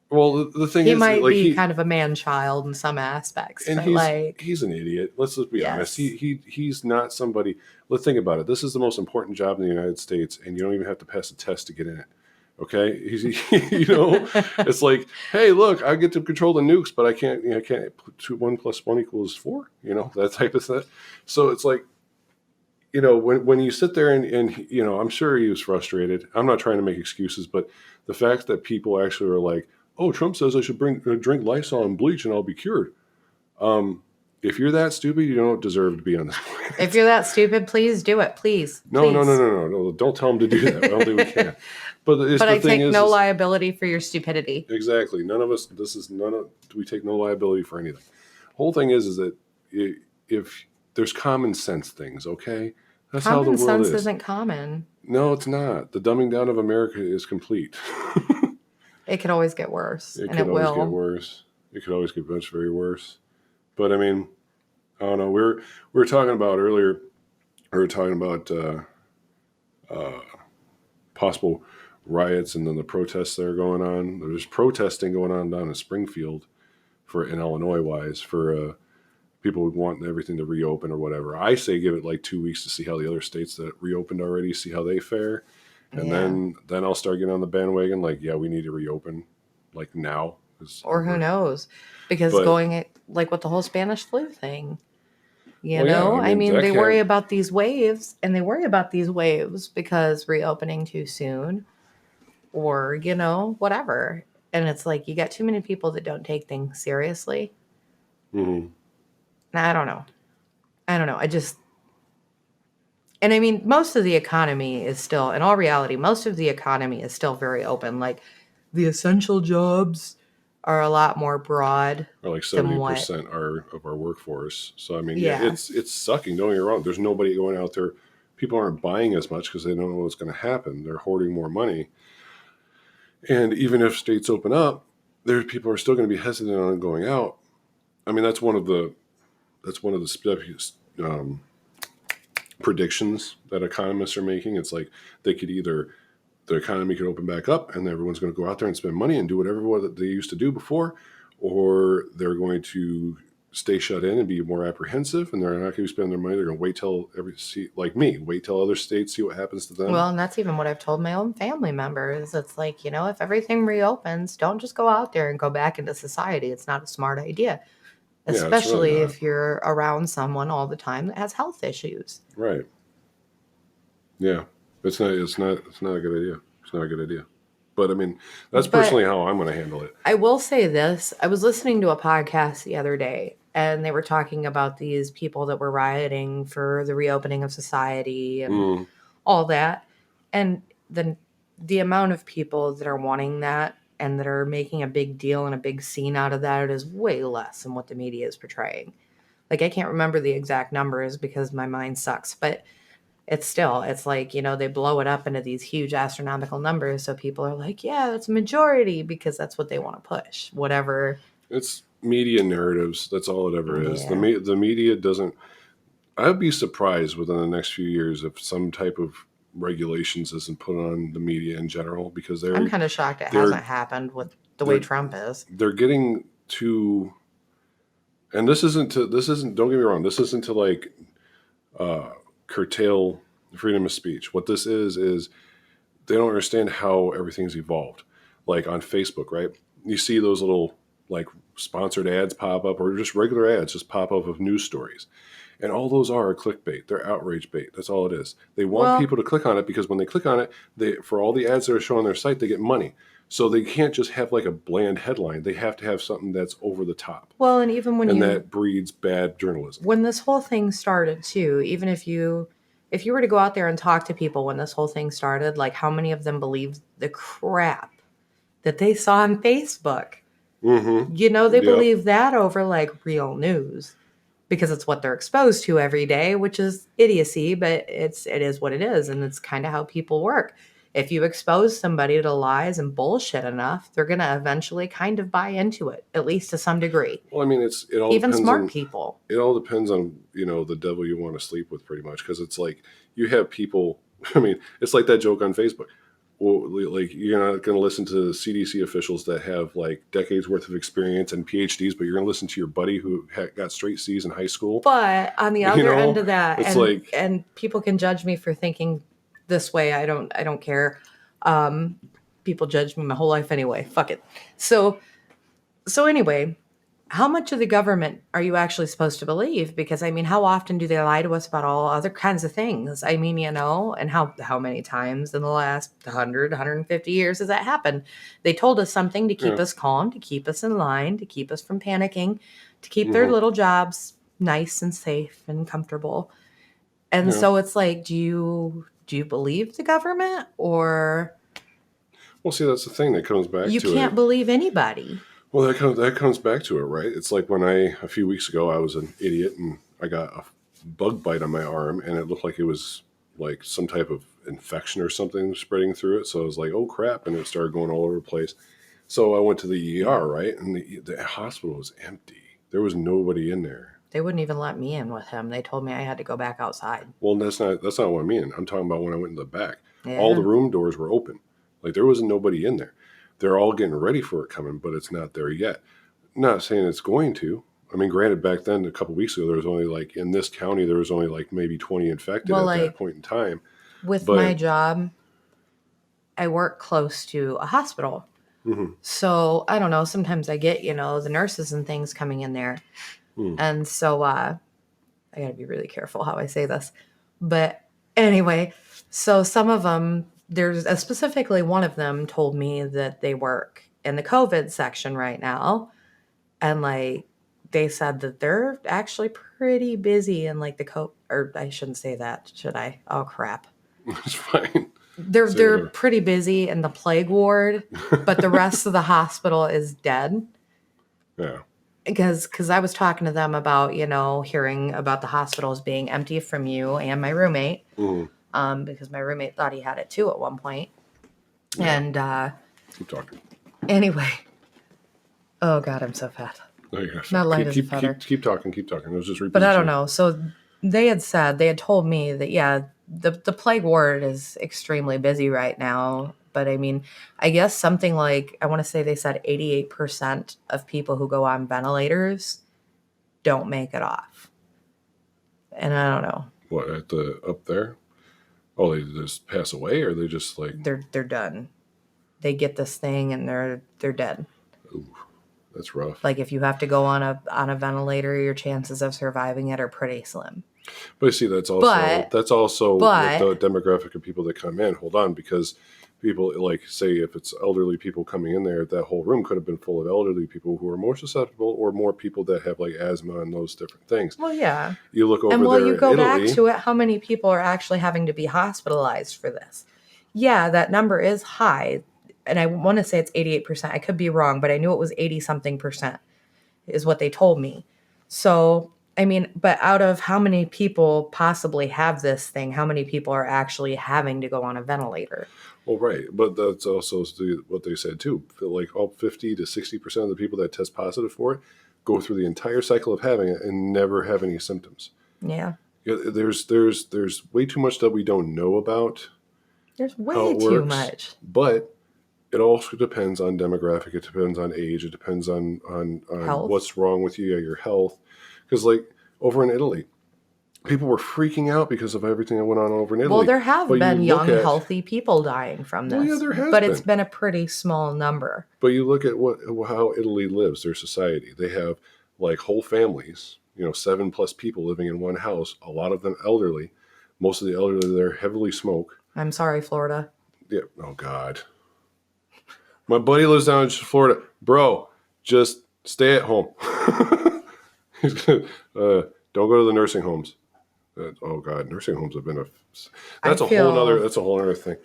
S1: Well, the thing
S2: He
S1: is,
S2: might
S1: like
S2: be kind of a man child in some aspects,
S1: and
S2: but like,
S1: he's an idiot. Let's just be honest.
S2: yes.
S1: He's not somebody. Let's think about it. This is the most important job in the United States, and you don't even have to pass a test to get in it. Okay, it's like, hey, look, I get to control the nukes, but I can't. I can't. 1 + 1 = 4. That type of stuff. So it's like, when you sit there and I'm sure he was frustrated. I'm not trying to make excuses, but the fact that people actually are like, oh, Trump says I should drink Lysol and bleach and I'll be cured. If you're that stupid, you don't deserve to be on this planet.
S2: If you're that stupid, please do it. Please.
S1: No,
S2: please.
S1: no. Don't tell him to do that. I don't think we can. But
S2: I take no liability for your stupidity.
S1: Exactly. None of us. We take no liability for anything. Whole thing is that if there's common sense things, okay, that's how the world is.
S2: Common sense isn't common.
S1: No, it's not. The dumbing down of America is complete.
S2: It could always get worse,
S1: It
S2: and
S1: could
S2: it
S1: always
S2: will.
S1: get worse. It could always get much very worse. But I mean, I don't know. We were talking about earlier. We were talking about possible riots and then the protests that are going on. There's protesting going on down in Springfield in Illinois wise for people who want everything to reopen or whatever. I say give it like 2 weeks to see how the other states that reopened already, see how they fare. And then I'll start getting on the bandwagon. Like, yeah, we need to reopen like now.
S2: Or who knows? Because going like with the whole Spanish flu thing, I mean they worry about these waves, and they worry about these waves because reopening too soon or, whatever. And it's like you got too many people that don't take things seriously.
S1: Mm-hmm.
S2: I don't know. And I mean, most of the economy is still, in all reality, most of the economy is still very open. Like the essential jobs are a lot more broad.
S1: Or like 70% of our workforce. So I mean, it's sucking. Don't get me wrong. There's nobody going out there. People aren't buying as much because they don't know what's going to happen. They're hoarding more money. And even if states open up, people are still going to be hesitant on going out. I mean, that's one of the predictions that economists are making. It's like they could either the economy could open back up and everyone's going to go out there and spend money and do whatever what they used to do before, or they're going to stay shut in and be more apprehensive, and they're not going to spend their money. They're going to wait till wait till other states see what happens to them.
S2: Well, and that's even what I've told my own family members. It's like, if everything reopens, don't just go out there and go back into society. It's not a smart idea, especially
S1: really
S2: if you're around someone all the time that has health issues.
S1: Right. Yeah. It's not a good idea. It's not a good idea. But I mean, that's personally how I'm going to handle it.
S2: I will say this. I was listening to a podcast the other day, and they were talking about these people that were rioting for the reopening of society and all that. And the amount of people that are wanting that and that are making a big deal and a big scene out of that is way less than what the media is portraying. Like, I can't remember the exact numbers because my mind sucks, but it's like, they blow it up into these huge astronomical numbers. So people are like, yeah, that's a majority because that's what they want to push, whatever.
S1: It's media narratives. That's all it ever is. Yeah. The media doesn't, I'd be surprised within the next few years if some type of regulations isn't put on the media in general, because
S2: I'm kind of shocked it hasn't happened with the way Trump is.
S1: They're getting to, and this isn't, don't get me wrong, this isn't to like, curtail freedom of speech. What this is they don't understand how everything's evolved. Like on Facebook, right? You see those little like sponsored ads pop up, or just regular ads just pop up of news stories. And all those are clickbait. They're outrage bait. That's all it is. They want people to click on it because when they click on it, for all the ads that are shown on their site, they get money. So they can't just have like a bland headline. They have to have something that's over the top.
S2: Well, and even when
S1: that breeds bad journalism.
S2: When this whole thing started too, even if you were to go out there and talk to people when this whole thing started, like how many of them believed the crap that they saw on Facebook?
S1: Mm-hmm.
S2: They believe that over like real news because it's what they're exposed to every day, which is idiocy, but it is what it is. And it's kind of how people work. If you expose somebody to lies and bullshit enough, they're going to eventually kind of buy into it, at least to some degree.
S1: Well, I mean, it all
S2: even
S1: depends
S2: smart
S1: on,
S2: people.
S1: It all depends on, the devil you want to sleep with, pretty much. Because it's like you have people, I mean, it's like that joke on Facebook. Well, like you're not going to listen to CDC officials that have like decades worth of experience and PhDs, but you're going to listen to your buddy who got straight C's in high school.
S2: But on the other end of that,
S1: it's
S2: and people can judge me for thinking this way. I don't care. People judge me my whole life anyway. Fuck it. So anyway, how much of the government are you actually supposed to believe? Because I mean, how often do they lie to us about all other kinds of things? I mean, and how many times in the last 100, 150 years has that happened? They told us something to keep us calm, to keep us in line, to keep us from panicking, to keep their little jobs nice and safe and comfortable. And so it's like, do you believe the government, or?
S1: Well, see, that's the thing that comes back to it.
S2: You can't believe anybody.
S1: Well, that comes back to it, right? It's like when a few weeks ago, I was an idiot and I got a bug bite on my arm, and it looked like it was like some type of infection or something spreading through it. So I was like, oh crap. And it started going all over the place. So I went to the ER, right? And the hospital was empty. There was nobody in there.
S2: They wouldn't even let me in with him. They told me I had to go back outside.
S1: Well, that's not what I mean. I'm talking about when I went in the back. Yeah. All the room doors were open. Like there wasn't nobody in there. They're all getting ready for it coming, but it's not there yet. Not saying it's going to. I mean, granted, back then, a couple of weeks ago, there was only like, in this county, there was only like maybe 20 infected at that point in time.
S2: With my job, I work close to a hospital. Mm-hmm. So, I don't know, sometimes I get, the nurses and things coming in there. And so, I got to be really careful how I say this. But anyway, so some of them, there's specifically one of them told me that they work in the COVID section right now. And like, they said that they're actually pretty busy in like or I shouldn't say that, should I? Oh crap.
S1: It's fine.
S2: They're pretty busy in the plague ward, but the rest of the hospital is dead.
S1: Yeah.
S2: Because I was talking to them about, hearing about the hospitals being empty from you and my roommate. Mm-hmm. Because my roommate thought he had it too at one point. Yeah. And
S1: keep talking.
S2: Anyway. Oh God, I'm so fat.
S1: No, you're
S2: not light as a feather.
S1: Keep talking. I was just repeating.
S2: But I don't know. So They had told me that, yeah, the plague ward is extremely busy right now. But I mean, I guess something like, I want to say they said 88% of people who go on ventilators don't make it off. And I don't know.
S1: What, at the up there? Oh, they just pass away, or they just like,
S2: They're done. They get this thing and they're dead.
S1: ooh, that's rough.
S2: Like if you have to go on a ventilator, your chances of surviving it are pretty slim.
S1: But you see, that's also
S2: But
S1: the demographic of people that come in. Hold on, because people, like, say if it's elderly people coming in there, that whole room could have been full of elderly people who are more susceptible, or more people that have like asthma and those different things.
S2: well, yeah.
S1: You look over
S2: And
S1: there
S2: you go
S1: in Italy,
S2: back to it, how many people are actually having to be hospitalized for this? Yeah, that number is high. And I want to say it's 88%. I could be wrong, but I knew it was 80 something percent is what they told me. So, I mean, but out of how many people possibly have this thing, how many people are actually having to go on a ventilator?
S1: well, right, but that's also what they said too. Like all 50 to 60% of the people that test positive for it go through the entire cycle of having it and never have any symptoms.
S2: Yeah.
S1: There's way too much that we don't know about
S2: There's
S1: how
S2: way
S1: it
S2: too
S1: works,
S2: much.
S1: but it also depends on demographic. It depends on age. It depends on
S2: Health.
S1: what's wrong with you, your health. Because like over in Italy, people were freaking out because of everything that went on over in Italy.
S2: Well, there have
S1: But
S2: been
S1: you look
S2: young,
S1: at,
S2: healthy people dying from this.
S1: well, yeah, there has
S2: but
S1: been.
S2: it's been a pretty small number.
S1: But you look at how Italy lives, their society. They have like whole families, 7+ people living in one house. A lot of them elderly. Most of the elderly there heavily smoke.
S2: I'm sorry, Florida.
S1: Yeah. Oh God. My buddy lives down in Florida. Bro, just stay at home. Don't go to the nursing homes. Oh God, nursing homes have been that's a whole other thing.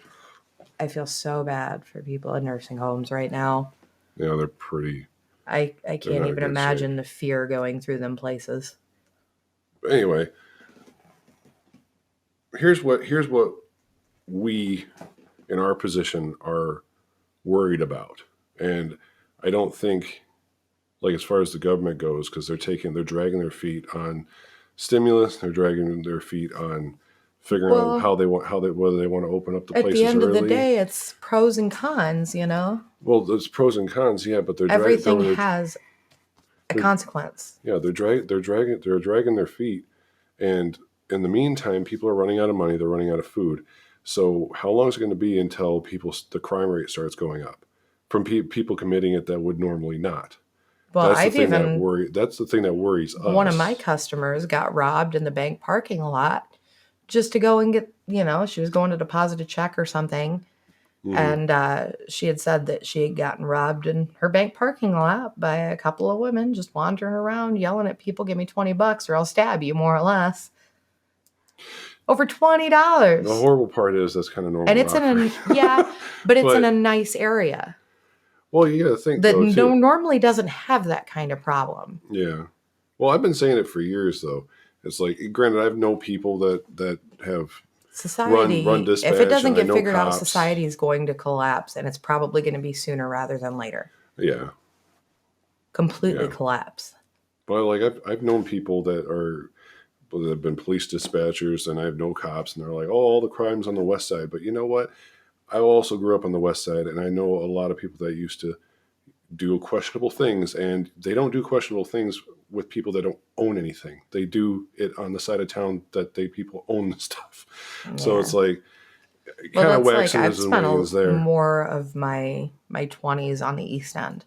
S2: I feel so bad for people in nursing homes right now.
S1: Yeah, they're pretty.
S2: I can't even imagine the fear going through them places.
S1: Anyway, here's what we in our position are worried about. And I don't think, like, as far as the government goes, because they're dragging their feet on stimulus, they're dragging their feet on figuring out whether they want to open up the places early.
S2: At the end of the day, it's pros and cons,
S1: Well, there's pros and cons, yeah, but
S2: everything has a consequence.
S1: Yeah, they're dragging their feet, and in the meantime, people are running out of money. They're running out of food. So how long is it going to be until the crime rate starts going up from people committing it that would normally not?
S2: Well,
S1: that's the thing that worries us.
S2: One of my customers got robbed in the bank parking lot just to go and get, she was going to deposit a check or something. Mm-hmm. And she had said that she had gotten robbed in her bank parking lot by a couple of women just wandering around yelling at people, give me $20 or I'll stab you, more or less. Over $20.
S1: The horrible part is that's kind of normal.
S2: And it's but it's in a nice area.
S1: Well, you got to think
S2: that normally doesn't have that kind of problem.
S1: Yeah. Well, I've been saying it for years, though. It's like, granted, I've known people that have run dispatch.
S2: If it doesn't get figured out, society is going to collapse, and it's probably going to be sooner rather than later.
S1: Yeah.
S2: Completely collapse.
S1: But like I've known people that have been police dispatchers, and I have no cops, and they're like, oh, all the crime's on the west side. But you know what? I also grew up on the west side, and I know a lot of people that used to do questionable things, and they don't do questionable things with people that don't own anything. They do it on the side of town that people own the stuff. Yeah. So it's like kind of waxing
S2: I've spent more of my 20s on the East End.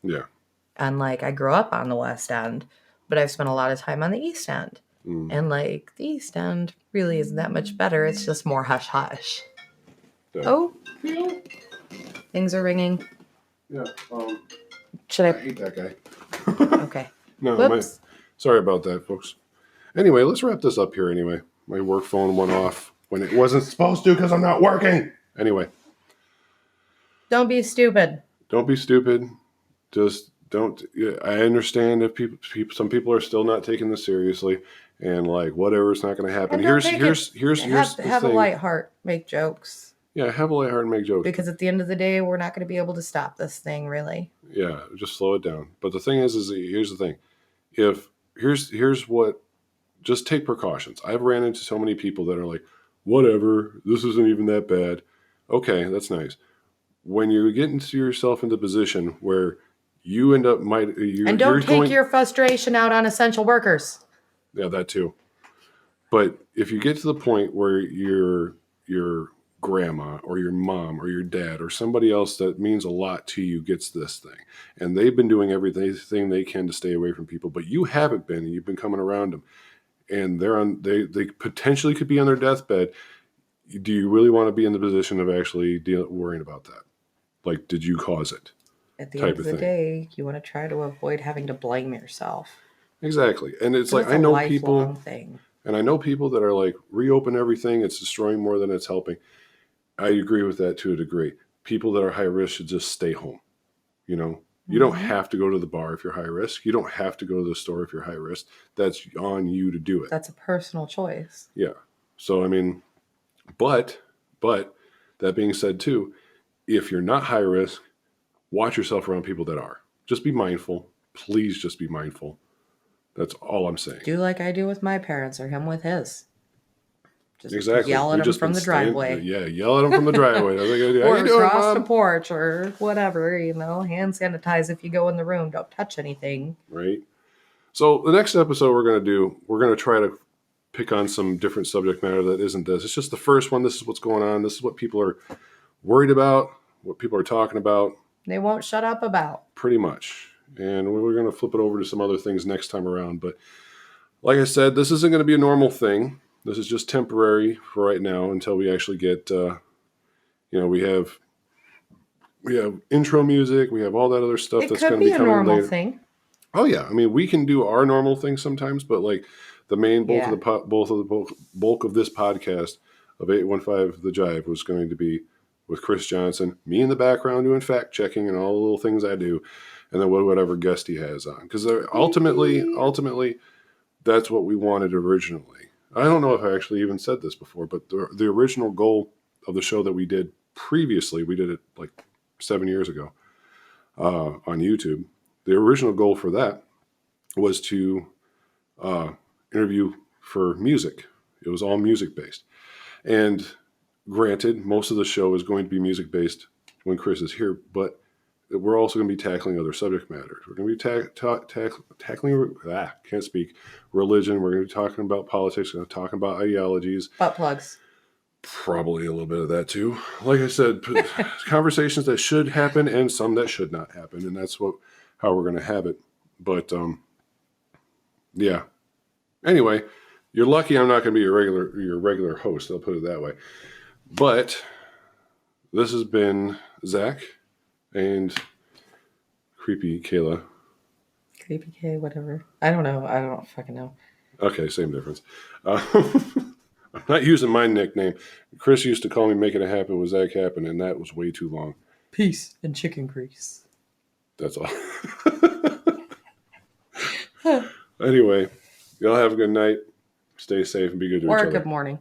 S1: Yeah.
S2: And I grew up on the West End, but I've spent a lot of time on the East End. And the East End really isn't that much better. It's just more hush hush. Yeah. Oh, things are ringing.
S1: Yeah.
S2: Should I
S1: hate that guy.
S2: Okay.
S1: No, sorry about that, folks. Anyway, let's wrap this up here anyway. My work phone went off when it wasn't supposed to because I'm not working. Anyway.
S2: Don't be stupid.
S1: Don't be stupid. Just don't. I understand if some people are still not taking this seriously, and whatever, it's not going to happen. Here's
S2: have a light heart. Make jokes.
S1: Yeah, have a light heart and make jokes.
S2: Because at the end of the day, we're not going to be able to stop this thing, really.
S1: Yeah, just slow it down. But the thing is here's the thing. Here's what just take precautions. I've ran into so many people that are like, whatever, this isn't even that bad. Okay, that's nice. When you get into yourself into a position where you end up
S2: and don't take your frustration out on essential workers.
S1: Yeah, that too. But if you get to the point where your grandma or your mom or your dad or somebody else that means a lot to you gets this thing, and they've been doing everything they can to stay away from people, but you haven't been, and you've been coming around them, and they potentially could be on their deathbed. Do you really want to be in the position of actually worrying about that? Like, did you cause it?
S2: At the end of the day, you want to try to avoid having to blame yourself.
S1: Exactly. And it's like, I know people thing. And I know people that are like, reopen everything, it's destroying more than it's helping. I agree with that to a degree. People that are high risk should just stay home. You know, you don't have to go to the bar if you're high risk. You don't have to go to the store if you're high risk. That's on you to do it.
S2: That's a personal choice.
S1: Yeah. So, I mean, but that being said too, if you're not high risk, watch yourself around people that are. Just be mindful. Please just be mindful. That's all I'm saying.
S2: Do like I do with my parents or him with his.
S1: Just exactly.
S2: Yell at him from the driveway.
S1: Yeah, yell at him from the driveway.
S2: Or across the porch or whatever, you know. Hand sanitize if you go in the room. Don't touch anything.
S1: Right. So the next episode we're going to try to pick on some different subject matter that isn't this. It's just the first one. This is what's going on. This is what people are worried about, what people are talking about.
S2: They won't shut up about.
S1: Pretty much. And we're going to flip it over to some other things next time around. But like I said, this isn't going to be a normal thing. This is just temporary for right now until we actually get, we have intro music. We have all that other stuff that's going to be coming later. It could be a normal thing. Oh yeah, I mean we can do our normal thing sometimes, but like the main bulk of the bulk of this podcast of 815 the Jive was going to be with Chris Johnson, me in the background doing fact checking and all the little things I do, and then whatever guest he has on. Because ultimately, that's what we wanted originally. I don't know if I actually even said this before, but the original goal of the show that we did previously, we did it like 7 years ago on YouTube. The original goal for that was to interview for music. It was all music based. And granted, most of the show is going to be music based when Chris is here, but we're also going to be tackling other subject matters. We're going to be tackling, can't speak, religion. We're going to be talking about politics. We're going to be talking about ideologies.
S2: Butt plugs.
S1: Probably a little bit of that too. Like I said, conversations that should happen and some that should not happen. And that's how we're going to have it. But, yeah. Anyway, you're lucky I'm not going to be your regular host. I'll put it that way. But this has been Zach and Kreepy Kayla.
S2: Kreepy K, whatever. I don't know. I don't fucking know.
S1: Okay, same difference. I'm not using my nickname. Chris used to call me Making It Happen with Zach Kappen, and that was way too long.
S2: Peace and chicken grease.
S1: That's all. Anyway, y'all have a good night. Stay safe and be good to each other.
S2: Or a good morning.